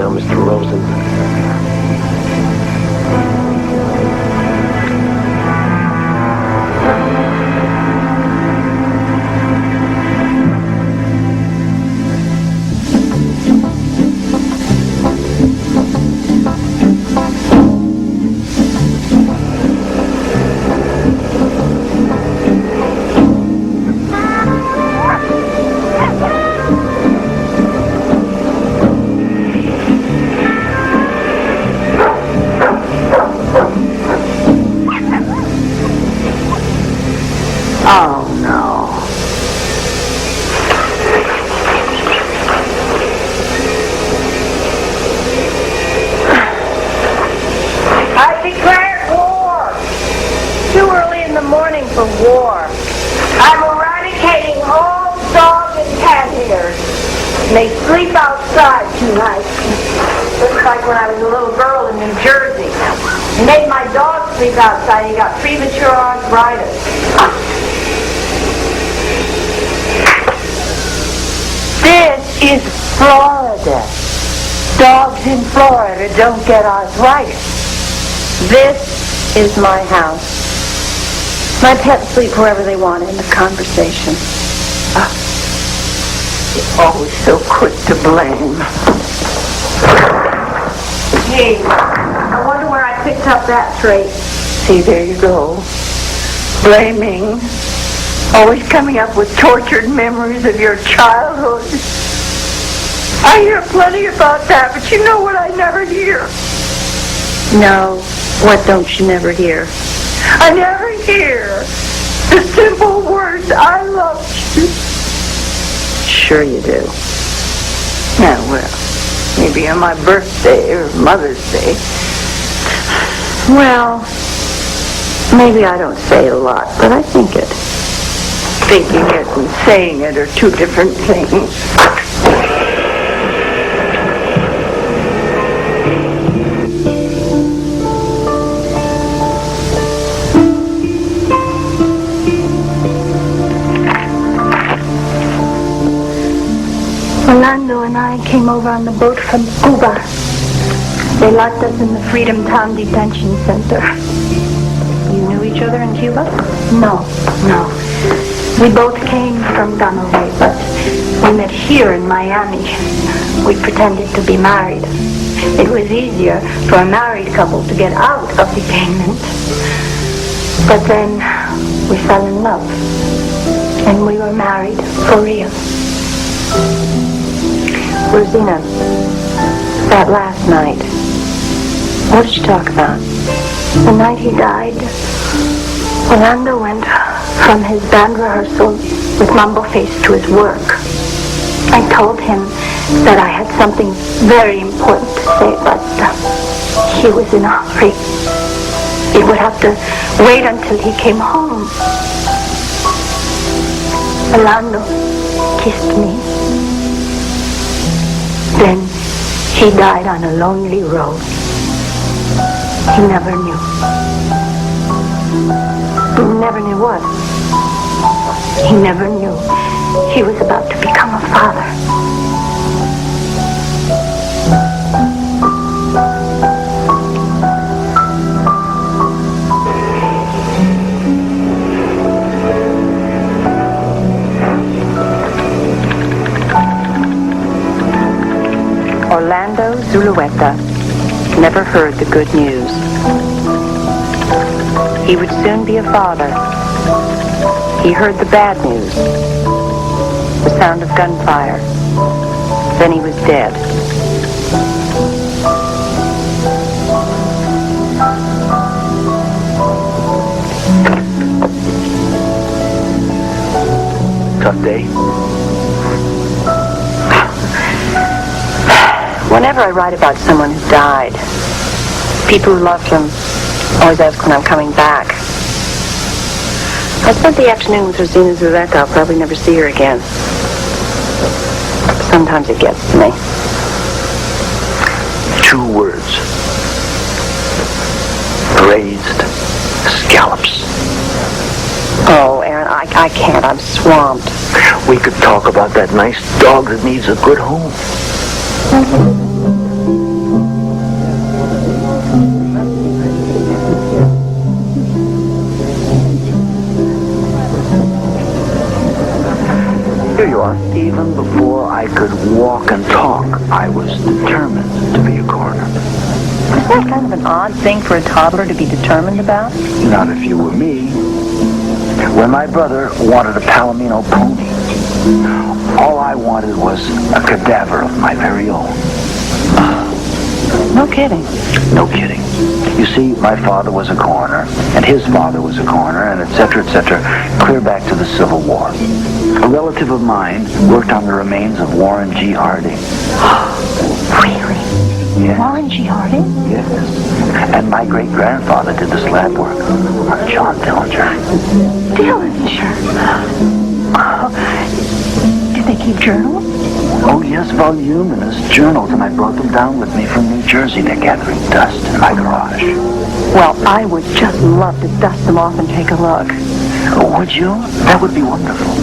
Speaker 9: now, Mr. Rosen.
Speaker 1: Oh, no.
Speaker 13: I declare war. Too early in the morning for war. I'm eradicating all dog and cat hairs. And they sleep outside tonight. Looks like when I was a little girl in New Jersey. He made my dog sleep outside. He got premature arthritis. This is Florida. Dogs in Florida don't get arthritis. This is my house. My pets sleep wherever they want in the conversation.
Speaker 1: You're always so quick to blame.
Speaker 13: Hey, I wonder where I picked up that trait.
Speaker 1: See, there you go. Blaming. Always coming up with tortured memories of your childhood. I hear plenty about that, but you know what I never hear?
Speaker 2: No, what don't you never hear?
Speaker 1: I never hear the simple words, I love you.
Speaker 2: Sure you do.
Speaker 1: Yeah, well, maybe on my birthday or Mother's Day.
Speaker 2: Well, maybe I don't say it a lot, but I think it.
Speaker 1: Thinking it and saying it are two different things.
Speaker 8: Orlando and I came over on the boat from Cuba. They locked us in the Freedom Town Detention Center.
Speaker 2: You knew each other in Cuba?
Speaker 8: No. We both came from Gunaway, but we met here in Miami. We pretended to be married. It was easier for a married couple to get out of detainment. But then we fell in love, and we were married for real.
Speaker 2: Rosina, that last night, what did you talk about?
Speaker 8: The night he died, Orlando went from his band rehearsal with Mumble Face to his work. I told him that I had something very important to say, but he was in a hurry. He would have to wait until he came home. Orlando kissed me. Then he died on a lonely road. He never knew.
Speaker 2: You never knew what?
Speaker 8: He never knew he was about to become a father.
Speaker 2: Orlando Zulueta never heard the good news. He would soon be a father. He heard the bad news, the sound of gunfire. Then he was dead.
Speaker 9: Tough day?
Speaker 2: Whenever I write about someone who died, people who loved him always ask when I'm coming back. I spent the afternoon with Rosina Zulueta. I'll probably never see her again. Sometimes it gets to me.
Speaker 9: 2 words. Braised scallops.
Speaker 2: Oh, Aaron, I can't. I'm swamped.
Speaker 9: We could talk about that nice dog that needs a good home.
Speaker 14: Even before I could walk and talk, I was determined to be a coroner.
Speaker 2: Isn't that kind of an odd thing for a toddler to be determined about?
Speaker 14: Not if you were me. When my brother wanted a Palomino pony, all I wanted was a cadaver of my very own.
Speaker 2: No kidding.
Speaker 14: No kidding. You see, my father was a coroner, and his father was a coroner, and et cetera, clear back to the Civil War. A relative of mine worked on the remains of Warren G. Harding.
Speaker 2: Really?
Speaker 14: Yes.
Speaker 2: Warren G. Harding?
Speaker 14: Yes. And my great-grandfather did this lab work on John Dillinger.
Speaker 2: Dillinger? Did they keep journals?
Speaker 14: Oh, yes, voluminous journals, and I brought them down with me from New Jersey. They're gathering dust in my garage.
Speaker 2: Well, I would just love to dust them off and take a look.
Speaker 14: Oh, would you? That would be wonderful.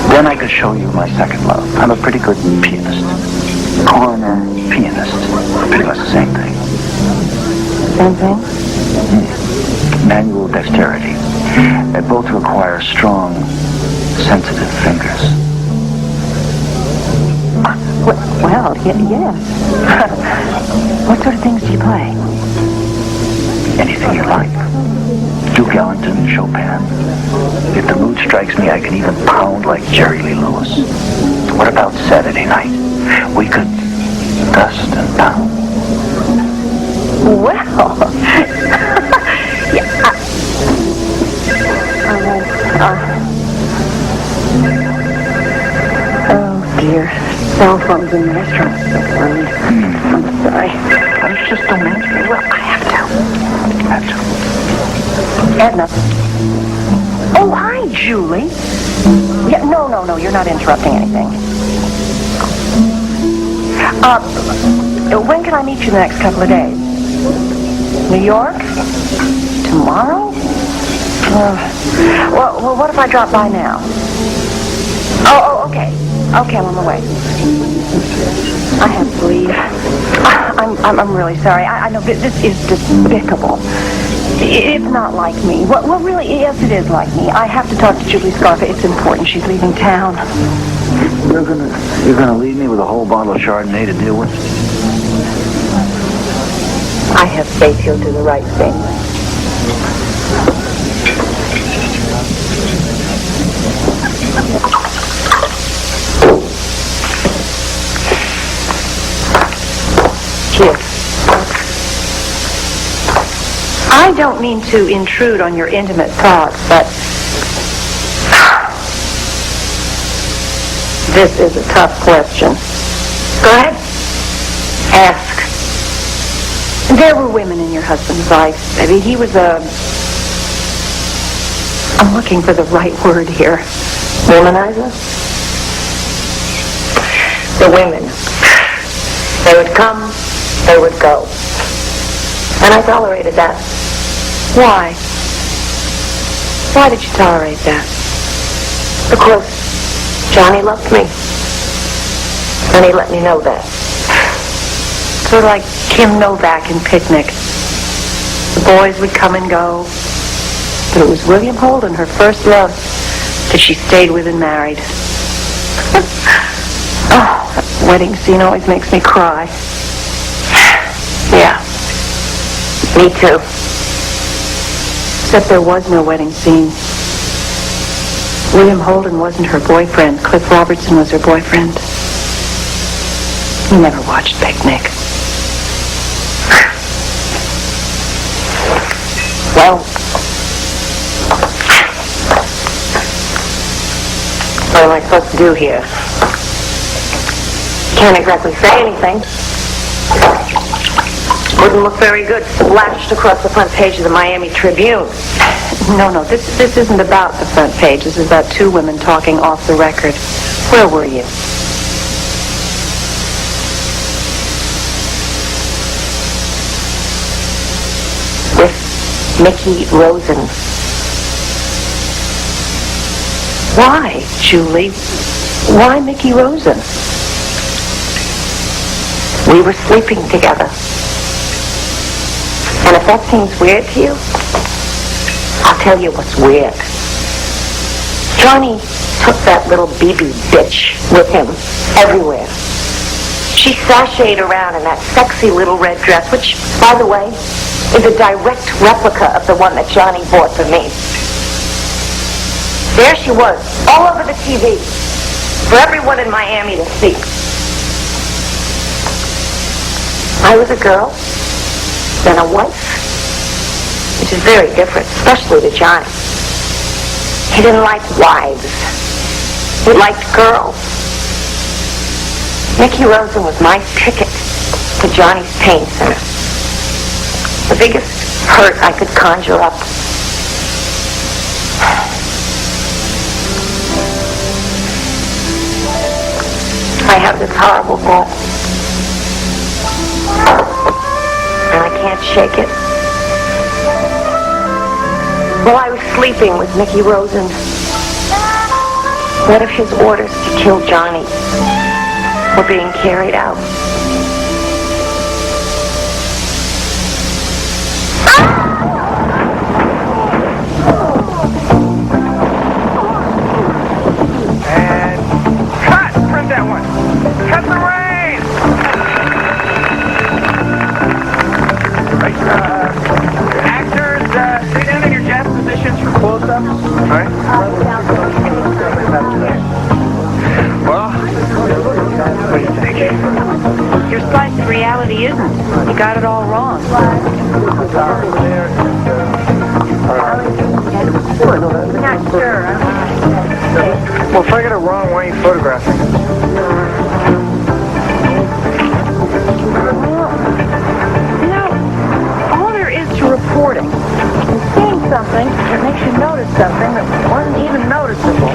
Speaker 14: Then I could show you my second love. I'm a pretty good pianist. Coroner, pianist. Pretty much the same thing.
Speaker 2: Same thing?
Speaker 14: Manual dexterity. They both require strong, sensitive fingers.
Speaker 2: Well, yes. What sort of things do you play?
Speaker 14: Anything you like. Duke Ellington, Chopin. If the mood strikes me, I can even pound like Jerry Lee Lewis. What about Saturday night? We could dust and pound.
Speaker 2: Well, oh dear. Cell phones in the restaurant. I'm sorry.
Speaker 14: I just don't answer.
Speaker 2: Well, I have to.
Speaker 14: I
Speaker 2: Edna. Oh, hi, Julie. Yeah, no, you're not interrupting anything. When can I meet you the next couple of days? New York? Tomorrow? Well, what if I drop by now? Oh, okay. Okay, I'm on my way. I have to leave. I'm really sorry. I know this is despicable. It's not like me. Well, really, yes, it is like me. I have to talk to Julie Scarfa. It's important. She's leaving town.
Speaker 14: You're gonna leave me with a whole bottle of Chardonnay to deal with?
Speaker 2: I have faith he'll do the right thing. Cheers. I don't mean to intrude on your intimate thoughts, but this is a tough question. Go ahead. Ask. There were women in your husband's life. I mean, he was I'm looking for the right word here. Womanizer? The women. They would come, they would go. And I tolerated that. Why? Why did you tolerate that? Because Johnny loved me. And he let me know that. Sort of like Kim Novak in Picnic. The boys would come and go. But it was William Holden, her first love, that she stayed with and married. Oh, that wedding scene always makes me cry. Yeah. Me too. Except there was no wedding scene. William Holden wasn't her boyfriend. Cliff Robertson was her boyfriend. He never watched Picnic. Well, what am I supposed to do here? Can't exactly say anything. Wouldn't look very good splashed across the front page of the Miami Tribune. No, this isn't about the front page. This is about two women talking off the record. Where were you? With Mickey Rosen. Why, Julie? Why Mickey Rosen? We were sleeping together. And if that seems weird to you, I'll tell you what's weird. Johnny
Speaker 12: took that little BB bitch with him everywhere. She sashayed around in that sexy little red dress, which, by the way, is a direct replica of the one that Johnny bought for me. There she was, all over the TV, for everyone in Miami to see. I was a girl, then a wife, which is very different, especially to Johnny. He didn't like wives. He liked girls. Mickey Rosen was my ticket to Johnny's pain center. The biggest hurt I could conjure up. I have this horrible thought. And I can't shake it. While I was sleeping with Mickey Rosen, what if his orders to kill Johnny were being carried out?
Speaker 5: And cut! Print that one. Cut the rain! Right, actors, sit down in your jazz positions for close-ups. All right. Well, what do you think?
Speaker 2: Your slice of reality isn't. You got it all wrong.
Speaker 13: Not sure.
Speaker 5: Well, if I get it wrong, why are you photographing?
Speaker 2: You know, all there is to reporting is seeing something that makes you notice something that wasn't even noticeable.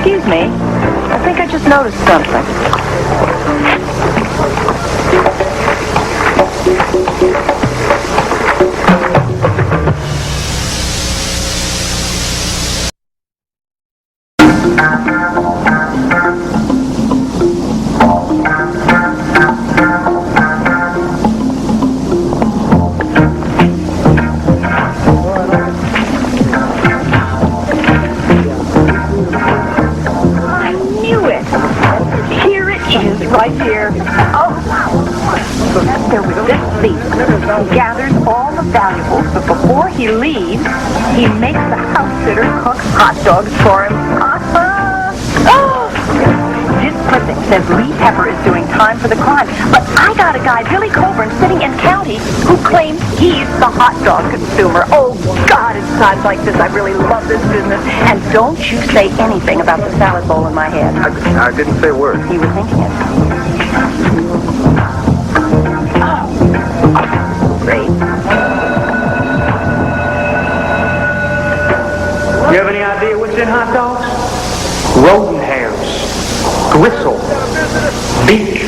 Speaker 2: Excuse me. I think I just noticed something. Right here. Oh, there was this thief. He gathers all the valuables, but before he leaves, he makes the house sitter cook hot dogs for him. This clipping says Lee Pepper is doing time for the crime, but I got a guy, Billy Coburn, sitting in county who claims he's the hot dog consumer. Oh, God, in times like this, I really love this business. And don't you say anything about the salad bowl in my head.
Speaker 5: I didn't say a word.
Speaker 2: You were thinking it. Great.
Speaker 5: You have any idea what's in hot dogs? Rodent hairs, gristle, beaks,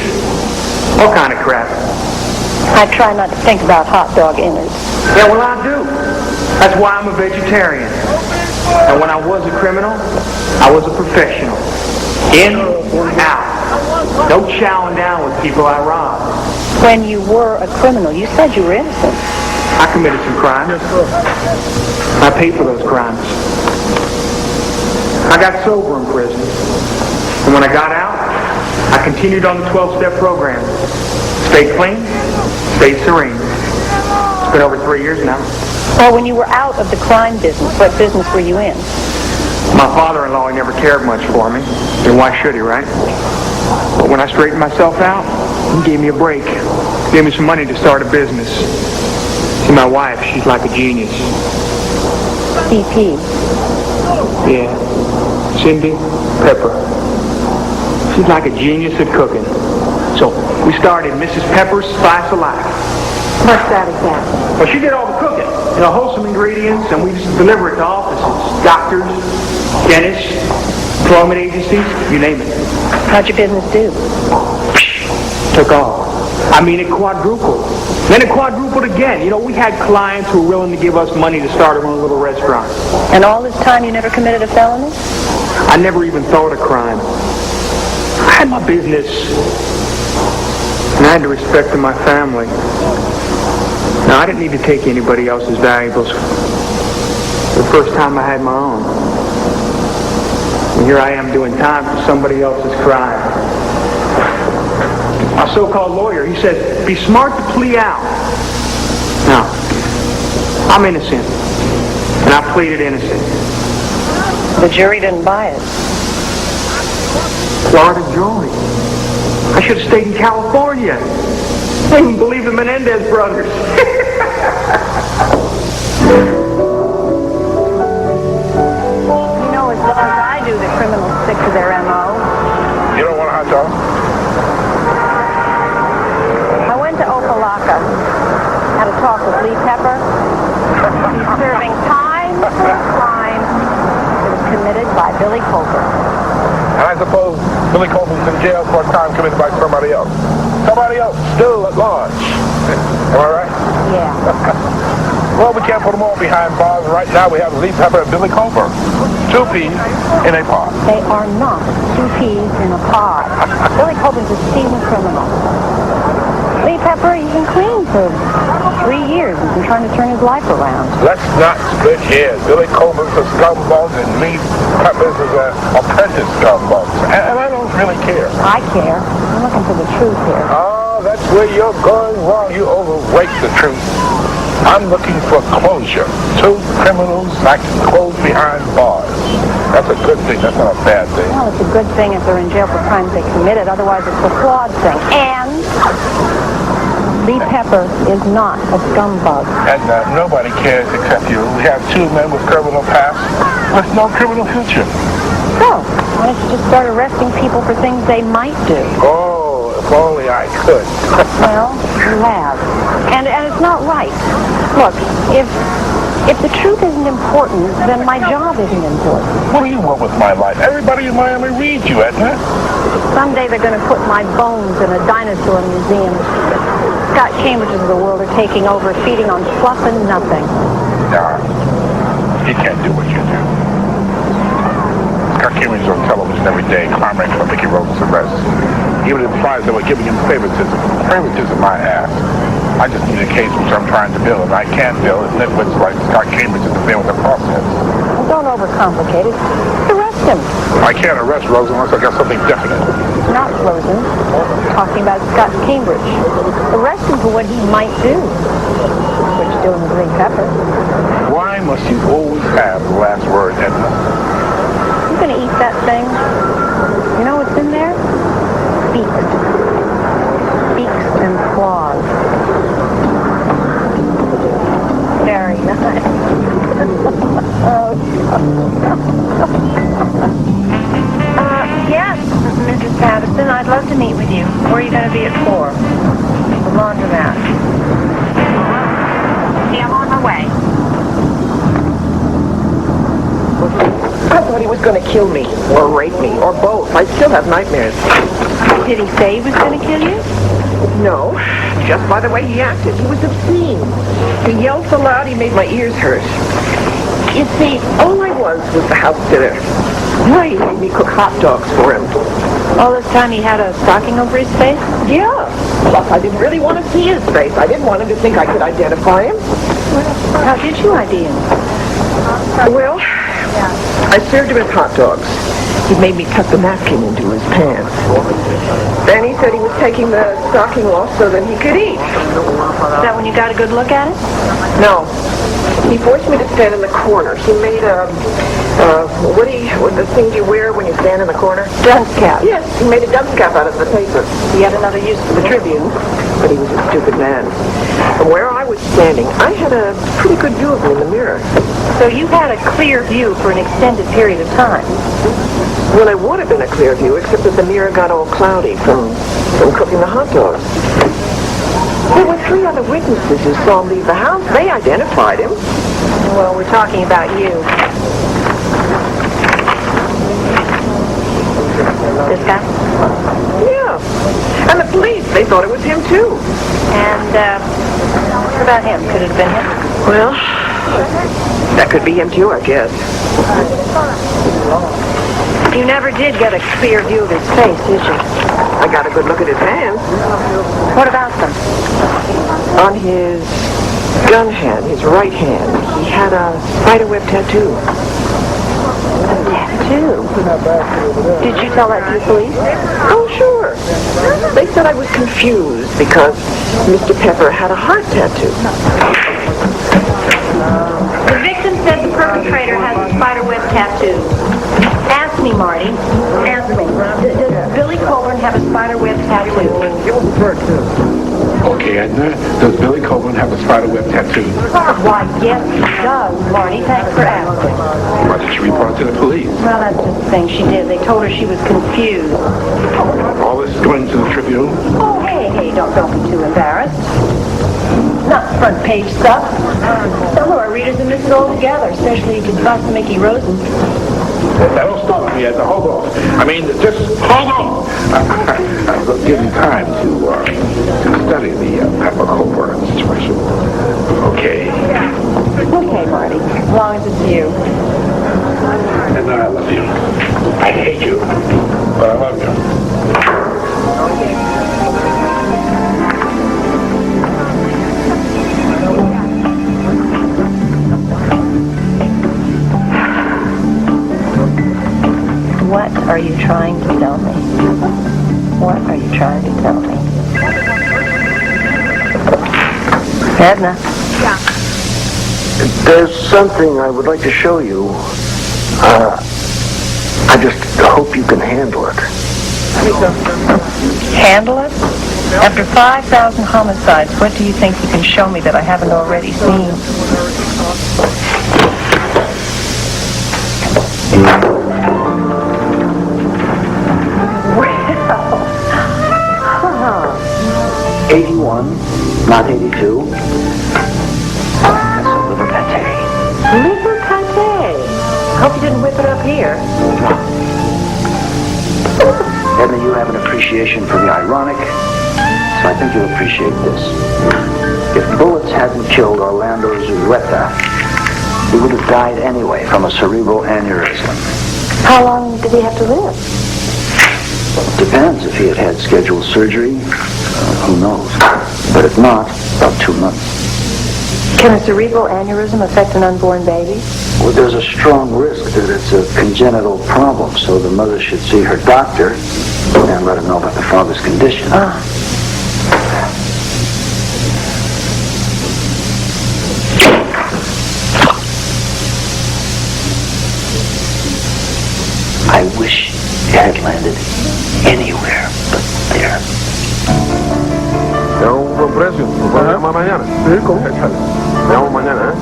Speaker 5: all kind of crap.
Speaker 2: I try not to think about hot dog innards.
Speaker 5: Yeah, well, I do. That's why I'm a vegetarian. And when I was a criminal, I was a professional. In, out. No chowing down with people I robbed.
Speaker 2: When you were a criminal, you said you were innocent.
Speaker 5: I committed some crimes. I paid for those crimes. I got sober in prison. And when I got out, I continued on the 12-step program. Stayed clean, stayed serene. It's been over 3 years now.
Speaker 2: Well, when you were out of the crime business, what business were you in?
Speaker 5: My father-in-law, he never cared much for me. And why should he, right? But when I straightened myself out, he gave me a break. Gave me some money to start a business. See, my wife, she's like a genius.
Speaker 2: CP.
Speaker 5: Yeah. Cindy Pepper. She's like a genius at cooking. So we started Mrs. Pepper's Spice of Life.
Speaker 12: What's that again?
Speaker 5: Well, she did all the cooking. You know, wholesome ingredients, and we just deliver it to offices. Doctors, dentists, employment agencies, you name it.
Speaker 2: How'd your business do?
Speaker 5: Took off. I mean, it quadrupled. Then it quadrupled again. You know, we had clients who were willing to give us money to start our own little restaurant.
Speaker 2: And all this time you never committed a felony?
Speaker 5: I never even thought of crime. I had my business, and I had to respect to my family. Now, I didn't need to take anybody else's valuables.
Speaker 11: The first time I had my own. And here I am doing time for somebody else's crime. My so-called lawyer, he said, be smart to plea out. No. I'm innocent. And I pleaded innocent.
Speaker 2: The jury didn't buy it.
Speaker 11: Florida jury. I should have stayed in California. I didn't believe the Menendez brothers.
Speaker 2: You know as well as I do that criminals stick to their M.O.
Speaker 9: You don't want a hot dog?
Speaker 2: I went to Opelika, had a talk with Lee Pepper. He's serving time for a crime that was committed by Billy Colbert.
Speaker 9: And I suppose Billy Colbert's in jail for a crime committed by somebody else. Somebody else still at large. Am I right?
Speaker 2: Yeah.
Speaker 9: Well, we can't put them all behind bars. Right now we have Lee Pepper and Billy Colbert. Two peas in a pod.
Speaker 2: They are not two peas in a pod. Billy Colbert's a seasoned criminal. Lee Pepper, he's been clean for 3 years. He's been trying to turn his life around.
Speaker 9: Let's not split hairs. Billy Colbert's a scumbag and Lee Pepper's is an apprentice scumbag. And I don't really care.
Speaker 2: I care. I'm looking for the truth here.
Speaker 9: Oh, that's where you're going wrong. You overrate the truth. I'm looking for closure. Two criminals I can close behind bars. That's a good thing. That's not a bad thing.
Speaker 2: Well, it's a good thing if they're in jail for crimes they committed. Otherwise, it's a flawed thing. And Lee Pepper is not a scumbag.
Speaker 9: Edna, nobody cares except you. We have two men with criminal past with no criminal future.
Speaker 2: So, why don't you just start arresting people for things they might do?
Speaker 9: Oh, if only I could.
Speaker 2: Well, you have. And it's not right. Look, if the truth isn't important, then my job isn't important.
Speaker 9: What do you want with my life? Everybody in Miami reads you, Edna.
Speaker 2: Someday they're going to put my bones in a dinosaur museum. Scott Cambridges of the world are taking over, feeding on fluff and nothing.
Speaker 9: Nah, he can't do what you do. Scott Cambridge is on television every day, clamoring for Mickey Rose's arrest. Even implies they were giving him favoritism. Favoritism, my ass. I just need a case which I'm trying to build, and I can't build if nitwits like Scott Cambridge interfere with the process.
Speaker 2: Well, don't overcomplicate it. Arrest him.
Speaker 9: I can't arrest Rosen unless I got something definite.
Speaker 2: Not Rosen. Talking about Scott Cambridge. Arrest him for what he might do. What you're doing with Lee Pepper.
Speaker 9: Why must you always have the last word, Edna?
Speaker 2: You gonna eat that thing? You know what's in there? Beaks. Beaks and claws. Very nice. Yes, Mrs. Patterson, I'd love to meet with you. Where are you going to be at 4? The laundromat. See, I'm on my way.
Speaker 15: I thought he was going to kill me, or rape me, or both. I still have nightmares.
Speaker 2: Did he say he was going to kill you?
Speaker 15: No, just by the way he acted. He was obscene. He yelled so loud he made my ears hurt. You see, all I was the house sitter. Why, he made me cook hot dogs for him.
Speaker 2: All this time he had a stocking over his face?
Speaker 15: Yeah. Plus, I didn't really want to see his face. I didn't want him to think I could identify him.
Speaker 2: How did you ID him?
Speaker 15: Well, I served him his hot dogs. He made me tuck the napkin into his pants. Then he said he was taking the stocking off so that he could eat.
Speaker 2: Is that when you got a good look at it?
Speaker 15: No. He forced me to stand in the corner. He made what the things you wear when you stand in the corner?
Speaker 2: Dunce cap.
Speaker 15: Yes, he made a dunce cap out of the paper.
Speaker 2: He had another use for the Tribune.
Speaker 15: But he was a stupid man. From where I was standing, I had a pretty good view of him in the mirror.
Speaker 2: So you had a clear view for an extended period of time?
Speaker 15: Well, it would have been a clear view, except that the mirror got all cloudy from cooking the hot dogs. There were 3 other witnesses who saw him leave the house. They identified him.
Speaker 2: Well, we're talking about you. This guy?
Speaker 15: Yeah. And the police, they thought it was him, too.
Speaker 2: And, what about him? Could it have been him?
Speaker 15: Well, that could be him, too, I guess.
Speaker 2: You never did get a clear view of his face, did you?
Speaker 15: I got a good look at his hands.
Speaker 2: What about them?
Speaker 15: On his gun hand, his right hand, he had a spiderweb tattoo.
Speaker 2: Tattoo? Did you tell that to the police?
Speaker 15: Oh, sure. They said I was confused because Mr. Pepper had a heart tattoo.
Speaker 2: The victim said the perpetrator has a spiderweb tattoo. Ask me, Marty. Ask me. Does Billy Colburn have a spiderweb tattoo?
Speaker 16: Okay, Edna, does Billy Colburn have a spiderweb tattoo?
Speaker 2: Why, yes, he does, Marty. Thanks for asking.
Speaker 16: Why did she report to the police?
Speaker 2: Well, that's just the thing she did. They told her she was confused.
Speaker 16: All this is going to the Tribune?
Speaker 2: Oh, hey, don't be too embarrassed. Not front page stuff. Some of our readers have missed it all together, especially if you bust Mickey Rosen.
Speaker 16: That'll stop me, Edna. Hold on. I mean, just hold on. I'll give you time to study the Pepper Colburn situation. Okay.
Speaker 2: Okay, Marty. As long as it's you.
Speaker 16: Edna, I love you. I hate you, but I love you.
Speaker 2: What are you trying to tell me? What are you trying to tell me? Edna.
Speaker 14: Yeah. There's something I would like to show you. I just hope you can handle it.
Speaker 2: Handle it? After 5,000 homicides, what do you think you can show me that I haven't already seen?
Speaker 14: Well, 81, not 82. That's a liver pate.
Speaker 2: Liver pate? Hope you didn't whip it up here.
Speaker 14: Edna, you have an appreciation for the ironic, so I think you'll appreciate this. If bullets hadn't killed Orlando Zulueta, he would have died anyway from a cerebral aneurysm.
Speaker 2: How long did he have to live?
Speaker 14: Depends. If he had had scheduled surgery, who knows? But if not, about 2 months.
Speaker 2: Can a cerebral aneurysm affect an unborn baby?
Speaker 14: Well, there's a strong risk that it's a congenital problem, so the mother should see her doctor and let her know about the father's condition. I wish it had landed anywhere but there.
Speaker 6: Te hago un buen precio. ¿Nos vamos a llamar mañana? Sí, ¿cómo? Te llamo mañana, ¿eh?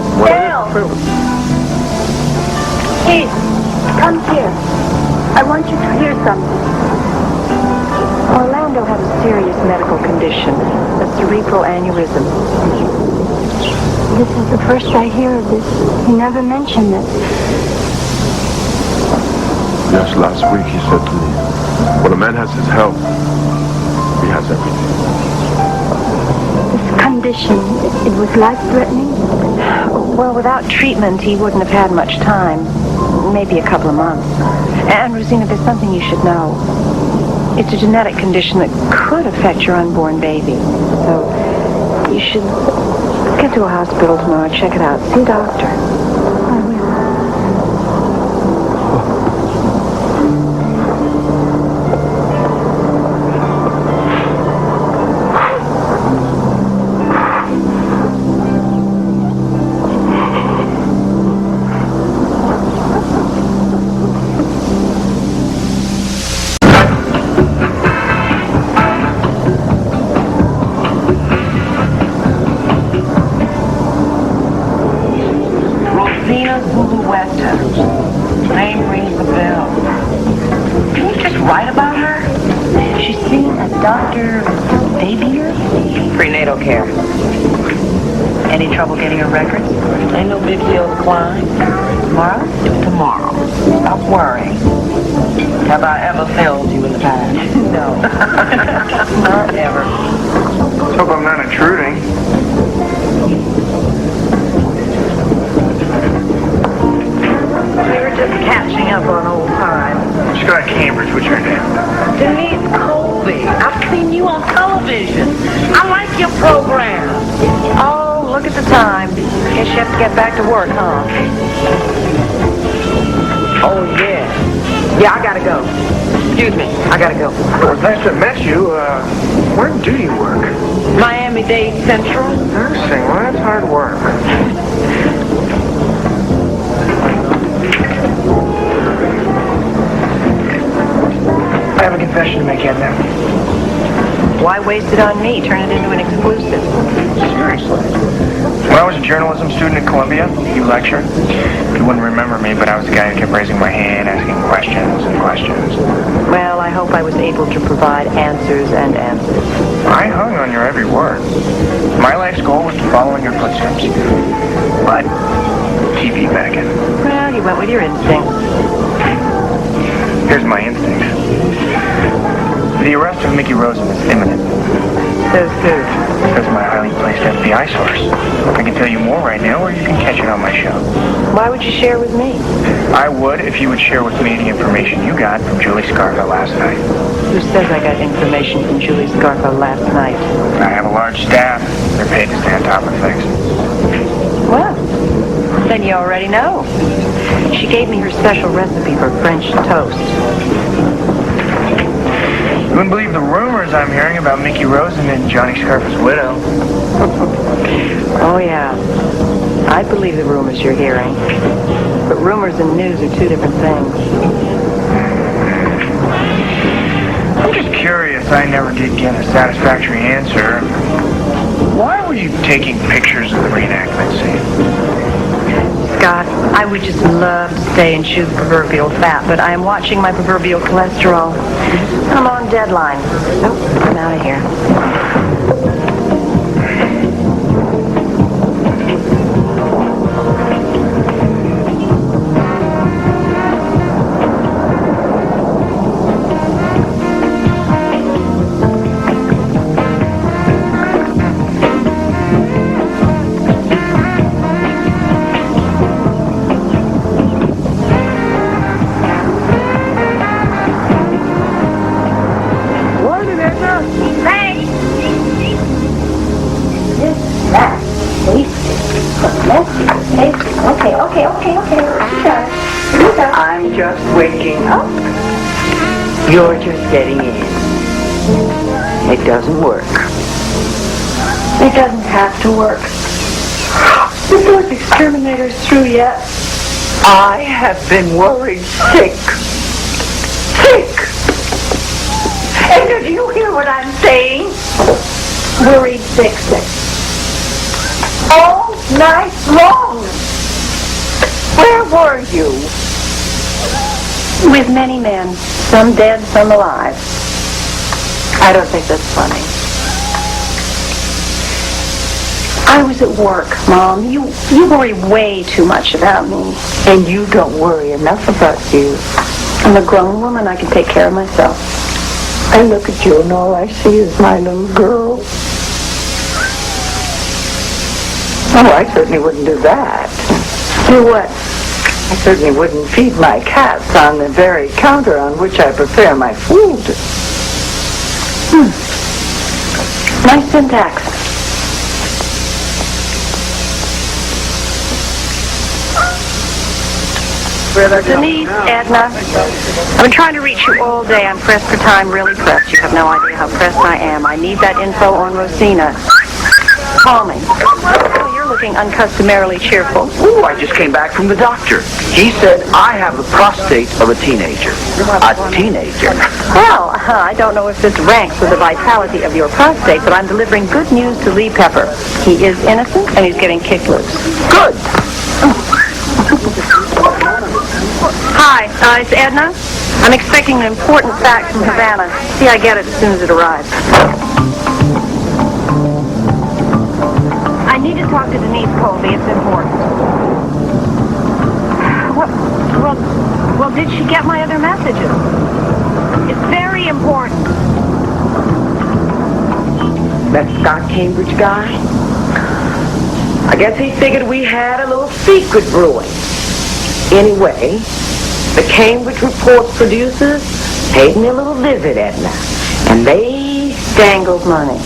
Speaker 8: Keith, come here. I want you to hear something.
Speaker 2: Orlando had a serious medical condition, a cerebral aneurysm.
Speaker 8: This is the first I hear of this. He never mentioned it.
Speaker 6: Yes, last week he said to me, when a man has his health, he has everything.
Speaker 8: This condition, it was life-threatening?
Speaker 2: Well, without treatment, he wouldn't have had much time. Maybe a couple of months. And, Rosina, there's something you should know. It's a genetic condition that could affect your unborn baby. So, you should get to a hospital tomorrow, check it out. See a doctor.
Speaker 8: I will.
Speaker 15: Name rings a bell. Can you just write about her?
Speaker 2: She's seen a doctor babier?
Speaker 15: Prenatal care.
Speaker 2: Any trouble getting her records?
Speaker 15: Ain't no big deal to climb.
Speaker 2: Tomorrow?
Speaker 15: Tomorrow. Stop worrying. Have I ever failed you in the past?
Speaker 2: No. Not ever.
Speaker 11: Hope I'm not intruding.
Speaker 15: We were just catching up on old times.
Speaker 11: She got Cambridge. What's your name?
Speaker 15: Denise Colby. I've seen you on television. I like your program.
Speaker 2: Oh, look at the time. Guess you have to get back to work, huh?
Speaker 15: Oh, yeah. Yeah, I gotta go. Excuse me, I gotta go.
Speaker 7: Well, it's nice to have met you. Where do you work?
Speaker 15: Miami-Dade Central.
Speaker 7: Nursing. Well, that's hard work. I have a confession to make, Edna.
Speaker 2: Why waste it on me? Turn it into an exclusive.
Speaker 7: Seriously. When I was a journalism student at Columbia, you lectured. You wouldn't remember me, but I was the guy who kept raising my hand, asking questions and questions.
Speaker 2: Well, I hope I was able to provide answers and answers.
Speaker 7: I hung on your every word. My life's goal was to follow in your footsteps. But TV beckoned.
Speaker 2: Well, you went with your instinct.
Speaker 7: Here's my instinct. The arrest of Mickey Rosen is imminent.
Speaker 2: Says who?
Speaker 7: Says my highly placed FBI source. I can tell you more right now, or you can catch it on my show.
Speaker 2: Why would you share with me?
Speaker 7: I would if you would share with me the information you got from Julie Scarfa last night.
Speaker 2: Who says I got information from Julie Scarfa last night?
Speaker 7: I have a large staff. They're paid to stay on top of things.
Speaker 2: Well, then you already know. She gave me her special recipe for French toast.
Speaker 7: You wouldn't believe the rumors I'm hearing about Mickey Rosen and Johnny Scarfa's widow.
Speaker 2: Oh, yeah. I believe the rumors you're hearing. But rumors and news are two different things.
Speaker 7: I'm just curious. I never did get a satisfactory answer. Why were you taking pictures of the reenactment scene?
Speaker 2: Scott, I would just love to stay and chew the proverbial fat, but I am watching my proverbial cholesterol. I'm on deadline. Nope, I'm out of here.
Speaker 1: I'm just waking up. You're just getting in. It doesn't work.
Speaker 8: It doesn't have to work. Is those exterminators through yet?
Speaker 1: I have been worried sick. Sick! Edna, do you hear what I'm saying?
Speaker 8: Worried sick.
Speaker 1: All night long. Where were you?
Speaker 2: With many men, some dead, some alive. I don't think that's funny. I was at work, Mom. You worry way too much about me.
Speaker 1: And you don't worry enough about you.
Speaker 2: I'm a grown woman. I can take care of myself.
Speaker 1: I look at you and all I see is my little girl. Oh, I certainly wouldn't do that.
Speaker 2: Do what?
Speaker 1: I certainly wouldn't feed my cats on the very counter on which I prepare my food.
Speaker 2: Nice syntax. Denise, Edna, I've been trying to reach you all day. I'm pressed for time, really pressed. You have no idea how pressed I am. I need that info on Rosina. Call me. Oh, you're looking uncustomarily cheerful.
Speaker 14: Ooh, I just came back from the doctor. He said I have the prostate of a teenager. A teenager.
Speaker 2: Well, I don't know if this ranks with the vitality of your prostate, but I'm delivering good news to Lee Pepper. He is innocent, and he's getting kicked loose.
Speaker 14: Good.
Speaker 2: Hi, it's Edna. I'm expecting an important fact from Havana. See, I get it as soon as it arrives. I need to talk to Denise Colby. It's important. Well, did she get my other messages? It's very important.
Speaker 15: That Scott Cambridge guy? I guess he figured we had a little secret brewing. Anyway, the Cambridge Report's producers paid me a little visit, Edna. And they
Speaker 2: dangled money.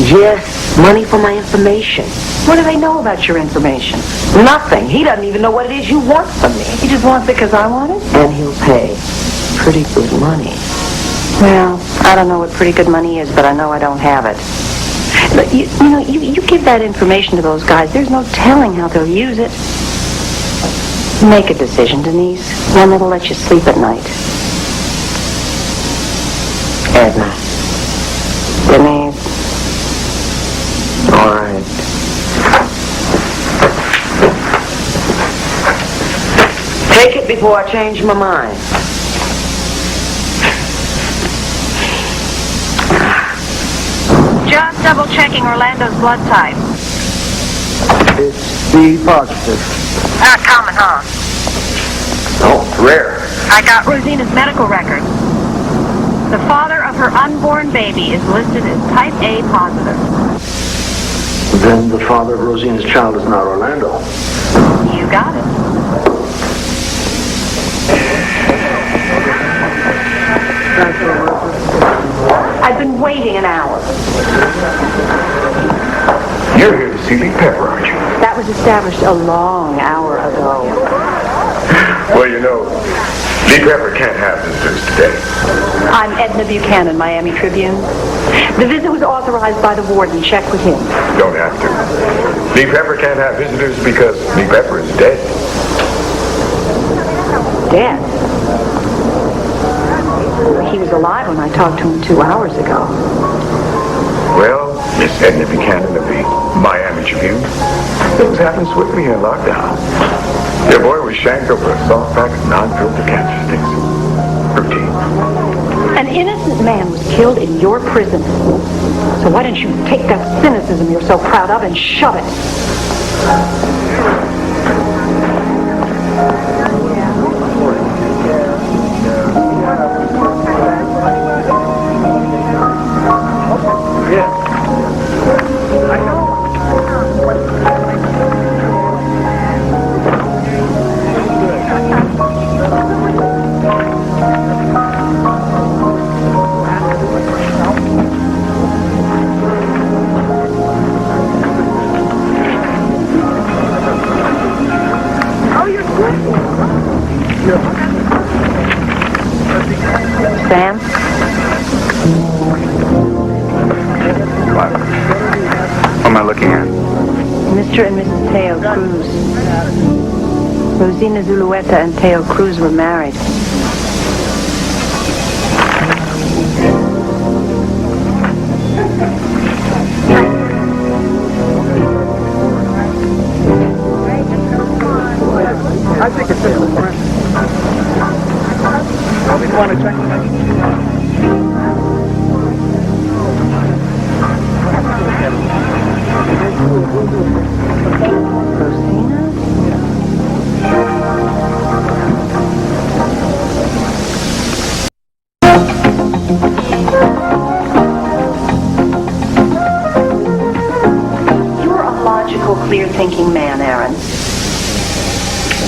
Speaker 15: Just
Speaker 12: Money for my information.
Speaker 2: What do they know about your information?
Speaker 12: Nothing. He doesn't even know what it is you want from me.
Speaker 2: He just wants it because I want it?
Speaker 12: And he'll pay pretty good money.
Speaker 2: Well, I don't know what pretty good money is, but I know I don't have it. But you give that information to those guys, there's no telling how they'll use it. Make a decision, Denise. One that'll let you sleep at night.
Speaker 12: Edna.
Speaker 2: Denise.
Speaker 12: All right. Take it before I change my mind.
Speaker 10: Just double-checking Orlando's blood type.
Speaker 11: It's B positive.
Speaker 10: Common, huh?
Speaker 7: Oh, rare.
Speaker 10: I got Rosina's medical record. The father of her unborn baby is listed as type A positive.
Speaker 7: Then the father of Rosina's child is not Orlando.
Speaker 10: You got it.
Speaker 2: I've been waiting an hour.
Speaker 16: You're here to see Lee Pepper, aren't you?
Speaker 2: That was established a long hour ago.
Speaker 16: Well, you know, Lee Pepper can't have visitors today.
Speaker 2: I'm Edna Buchanan, Miami Tribune. The visit was authorized by the warden. Check with him.
Speaker 16: Don't have to. Lee Pepper can't have visitors because Lee Pepper is dead.
Speaker 2: Dead? He was alive when I talked to him 2 hours ago.
Speaker 16: Well, Miss Edna Buchanan of the Miami Tribune, things happened swiftly in lockdown. Your boy was shanked over a soft pack of non-filter cancer sticks. Routine.
Speaker 2: An innocent man was killed in your prison. So why don't you take that cynicism you're so proud of and shove it? Sam?
Speaker 14: What? What am I looking at?
Speaker 2: Mr. and Mrs. Teo Cruz. Rosina Zulueta and Teo Cruz were married.
Speaker 11: I think it's a friend. We want to check.
Speaker 2: You're a logical, clear-thinking man, Aaron.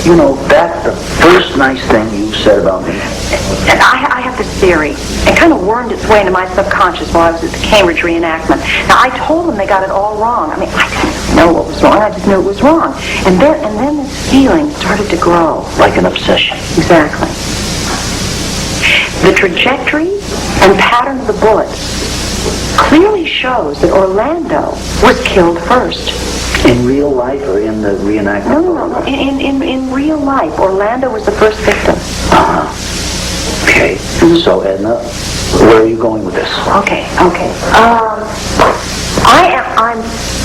Speaker 14: You know, that's the first nice thing you said about me.
Speaker 2: And I have this theory. It kind of wormed its way into my subconscious while I was at the Cambridge reenactment. Now, I told them they got it all wrong. I mean, I didn't know what was wrong. I just knew it was wrong. And then this feeling started to grow.
Speaker 14: Like an obsession.
Speaker 2: Exactly. The trajectory and pattern of the bullets clearly shows that Orlando was killed first.
Speaker 14: In real life or in the reenactment?
Speaker 2: No. In real life, Orlando was the first victim.
Speaker 14: Okay. So, Edna, where are you going with this?
Speaker 2: Okay.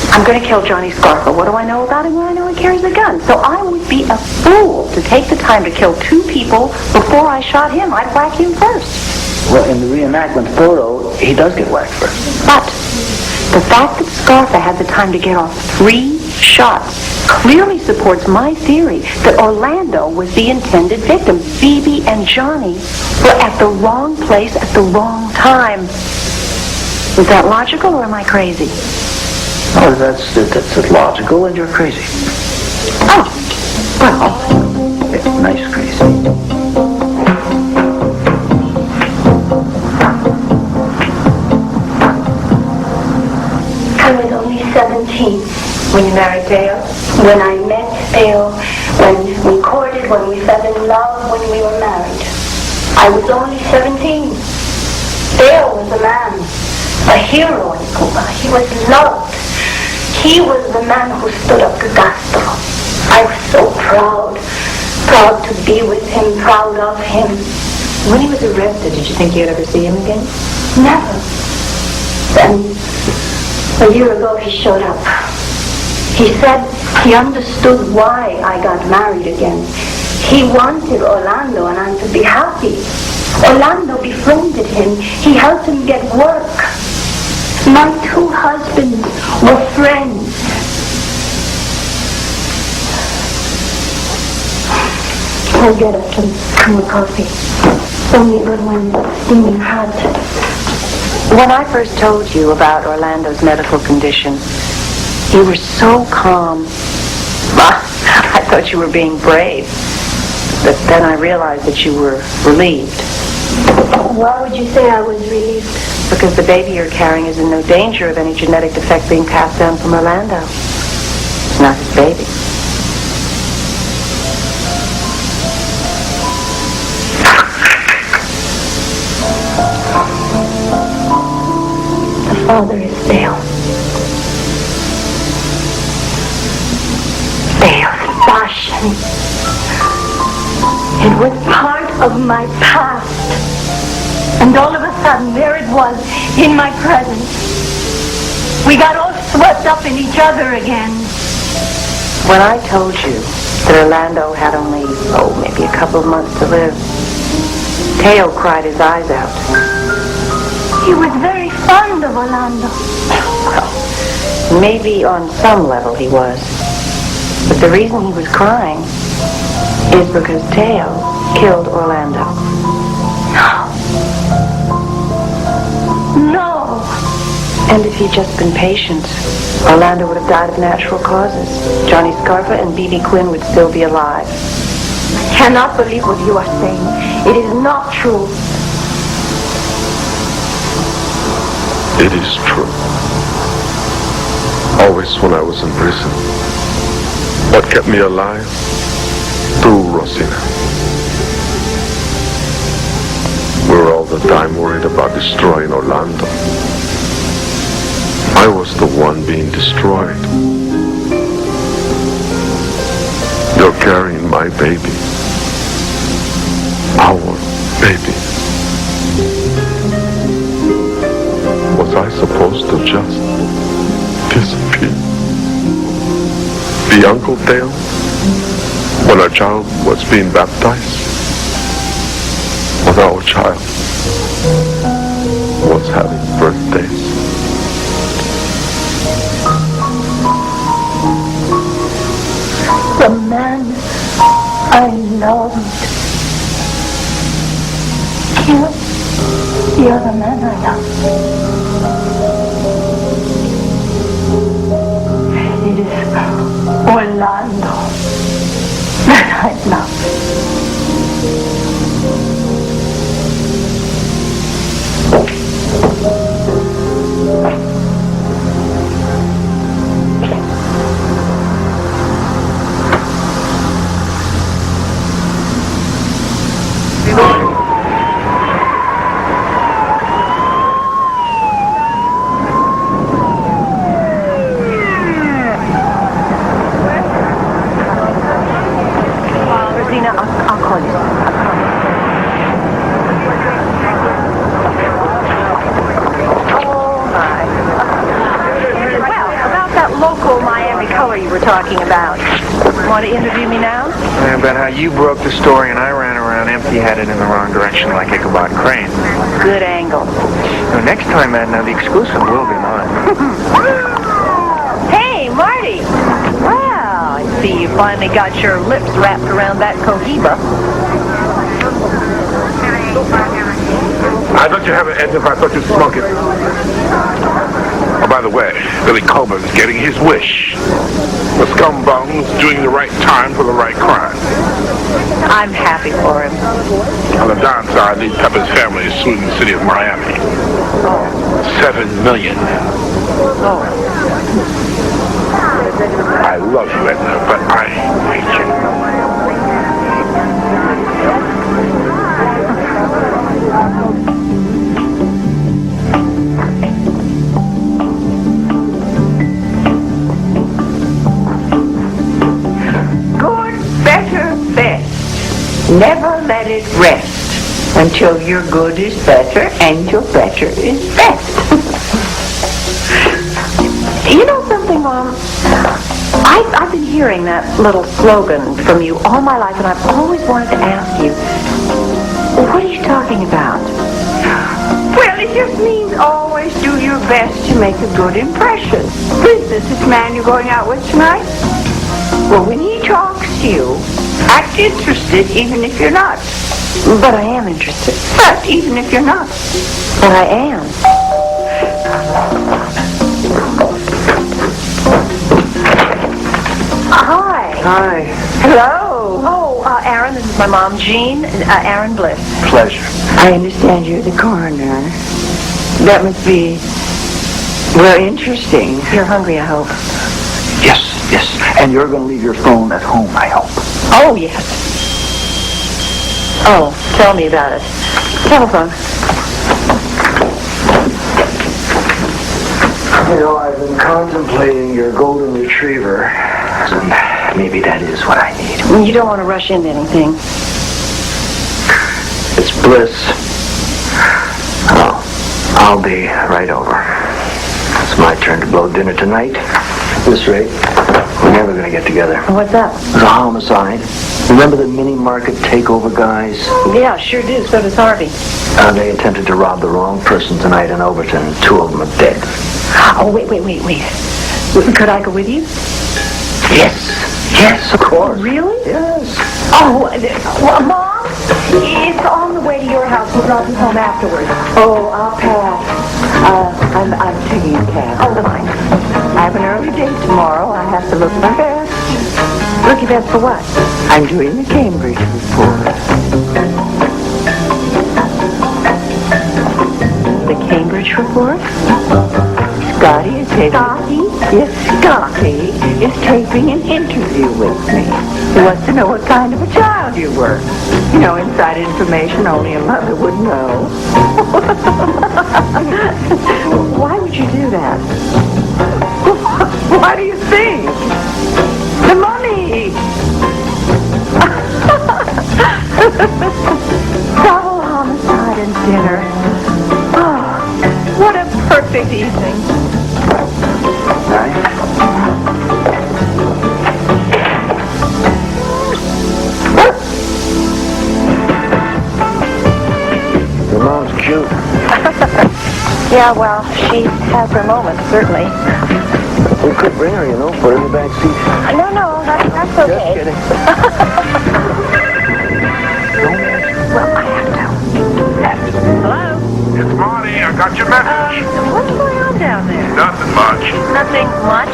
Speaker 2: I'm going to kill Johnny Scarpa. What do I know about him? Well, I know he carries a gun. So I would be a fool to take the time to kill 2 people before I shot him. I'd whack him first.
Speaker 14: Well, in the reenactment photo, he does get whacked first.
Speaker 2: But the fact that Scarpa had the time to get off 3 shots clearly supports my theory that Orlando was the intended victim. Phoebe and Johnny were at the wrong place at the wrong time. Is that logical or am I crazy?
Speaker 14: Oh, that's logical, and you're crazy.
Speaker 2: Oh, well.
Speaker 14: Yeah, nice crazy.
Speaker 8: I was only 17
Speaker 12: When you married Dale?
Speaker 8: when I met Dale, when we courted, when we fell in love, when we were married. I was only 17. Dale was a man, a hero in Cuba. He was loved. He was the man who stood up to Castro. I was so proud to be with him, proud of him.
Speaker 12: When he was arrested, did you think you'd ever see him again?
Speaker 8: Never. Then, a year ago, he showed up. He said he understood why I got married again. He wanted Orlando and I to be happy. Orlando befriended him. He helped him get work. My two husbands were friends. I'll get us some more coffee. Only good one, steaming hot.
Speaker 2: When I first told you about Orlando's medical condition, you were so calm. I thought you were being brave. But then I realized that you were relieved.
Speaker 8: Why would you say I was relieved?
Speaker 2: Because the baby you're carrying is in no danger of any genetic defect being passed down from Orlando. It's not his baby.
Speaker 8: The father is Dale. Dale's passion. It was part of my past. And all of a sudden, there it was, in my presence. We got all swept up in each other again.
Speaker 2: When I told you that Orlando had only, maybe a couple of months to live, Teo cried his eyes out.
Speaker 8: He was very fond of Orlando.
Speaker 2: Well, maybe on some level he was. But the reason he was crying is because Teo killed Orlando.
Speaker 8: No.
Speaker 2: And if he'd just been patient, Orlando would have died of natural causes. Johnny Scarpa and B.B. Quinn would still be alive.
Speaker 8: I cannot believe what you are saying. It is not true.
Speaker 6: It is true. Always when I was in prison, what kept me alive? Through Rosina. We were all the time worried about destroying Orlando. I was the one being destroyed. You're carrying my baby. Our baby. Was I supposed to just disappear? The Uncle Dale? When our child was being baptized? When our child was having birthdays?
Speaker 8: The man I loved killed the other man I loved. It is Orlando that I love.
Speaker 2: Talking about. Want to interview me now?
Speaker 5: About how you broke the story and I ran around empty-headed in the wrong direction like Ichabod Crane.
Speaker 2: Good angle.
Speaker 5: So next time, Edna, the exclusive will be mine.
Speaker 2: Hey, Marty. Well, I see you finally got your lips wrapped around that cohiba.
Speaker 16: I thought you have it, Edna, if I thought you'd smoke it. Oh, by the way, Billy Coleman's getting his wish. The scumbum's doing the right time for the right crime.
Speaker 2: I'm happy for him.
Speaker 16: On the downside, Lee Pepper's family is suing the city of Miami. $7 million.
Speaker 2: Oh.
Speaker 16: I love you, Edna, but I hate you.
Speaker 13: Good, better, best. Never let it rest until your good is better and your better is best.
Speaker 2: You know something, Mom? I've been hearing that little slogan from you all my life, and I've always wanted to ask you, what are you talking about?
Speaker 13: Well, it just means always do your best to make a good impression. For instance, this man you're going out with tonight? Well, when he talks to you, act interested even if you're not.
Speaker 2: But I am interested.
Speaker 13: But even if you're not.
Speaker 2: But I am. Hi.
Speaker 11: Hi.
Speaker 2: Hello. Oh, Aaron, this is my mom, Jean. Aaron Bliss.
Speaker 14: Pleasure.
Speaker 1: I understand you're the coroner. That must be, well, interesting.
Speaker 2: You're hungry, I hope.
Speaker 14: Yes. And you're going to leave your phone at home, I hope.
Speaker 2: Oh, yes. Oh, tell me about it. Telephone.
Speaker 14: You know, I've been contemplating your golden retriever, and maybe that is what I need.
Speaker 2: You don't want to rush into anything.
Speaker 14: It's Bliss. Oh, I'll be right over. It's my turn to blow dinner tonight. At this rate, we're never going to get together.
Speaker 2: What's up?
Speaker 14: It was a homicide. Remember the mini market takeover guys?
Speaker 2: Yeah, sure do. So does Harvey.
Speaker 14: They attempted to rob the wrong person tonight in Overton. 2 of them are dead.
Speaker 2: Oh, wait. Could I go with you?
Speaker 14: Yes, of course.
Speaker 2: Really?
Speaker 14: Yes.
Speaker 2: Oh, well, Mom, it's on the way to your house. We'll drop you home afterwards.
Speaker 1: Oh, I'll pass. I'm taking a cab.
Speaker 2: Oh, fine.
Speaker 1: I have an early date tomorrow. I have to look my best.
Speaker 2: Look your best for what?
Speaker 1: I'm doing the Cambridge report.
Speaker 2: The Cambridge report?
Speaker 1: Scotty is taping an interview with me. He wants to know what kind of a child you were. You know, inside information only a mother would know.
Speaker 2: Why would you do that?
Speaker 1: What do you think? The money!
Speaker 2: Double homicide and dinner. Oh, what a perfect evening.
Speaker 14: Nice. Your mom's cute.
Speaker 2: Yeah, well, she has her moments, certainly.
Speaker 14: We could bring her, you know, put her in the back seat.
Speaker 2: No, that's okay.
Speaker 14: Just kidding.
Speaker 2: Well, I have to. Hello?
Speaker 16: It's Marty. I got your message.
Speaker 2: What's going on down there?
Speaker 16: Nothing much.
Speaker 2: Nothing much?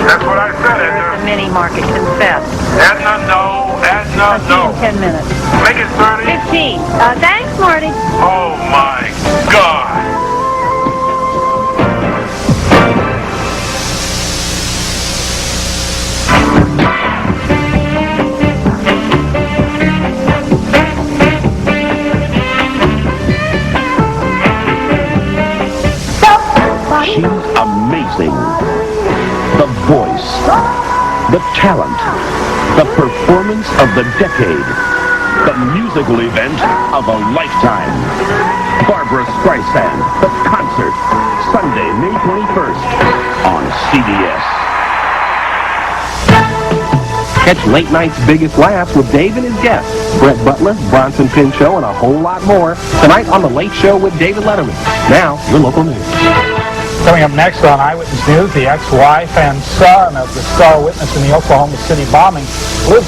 Speaker 16: That's what I said,
Speaker 2: There's
Speaker 16: Edna.
Speaker 2: the mini market, confess.
Speaker 16: Edna, no. Edna, no.
Speaker 2: 10 minutes.
Speaker 16: Make it 30.
Speaker 2: 15. Thanks, Marty.
Speaker 16: Oh, my God.
Speaker 17: She's amazing. The voice, the talent, the performance of the decade, the musical event of a lifetime. Barbra Streisand, the concert, Sunday, May 21st on CBS. Catch late night's biggest laughs with Dave and his guests, Brett Butler, Bronson Pinchot, and a whole lot more tonight on The Late Show with David Letterman. Now, your local news.
Speaker 18: Coming up next on Eyewitness News, the ex-wife and son of the star witness in the Oklahoma City bombing lives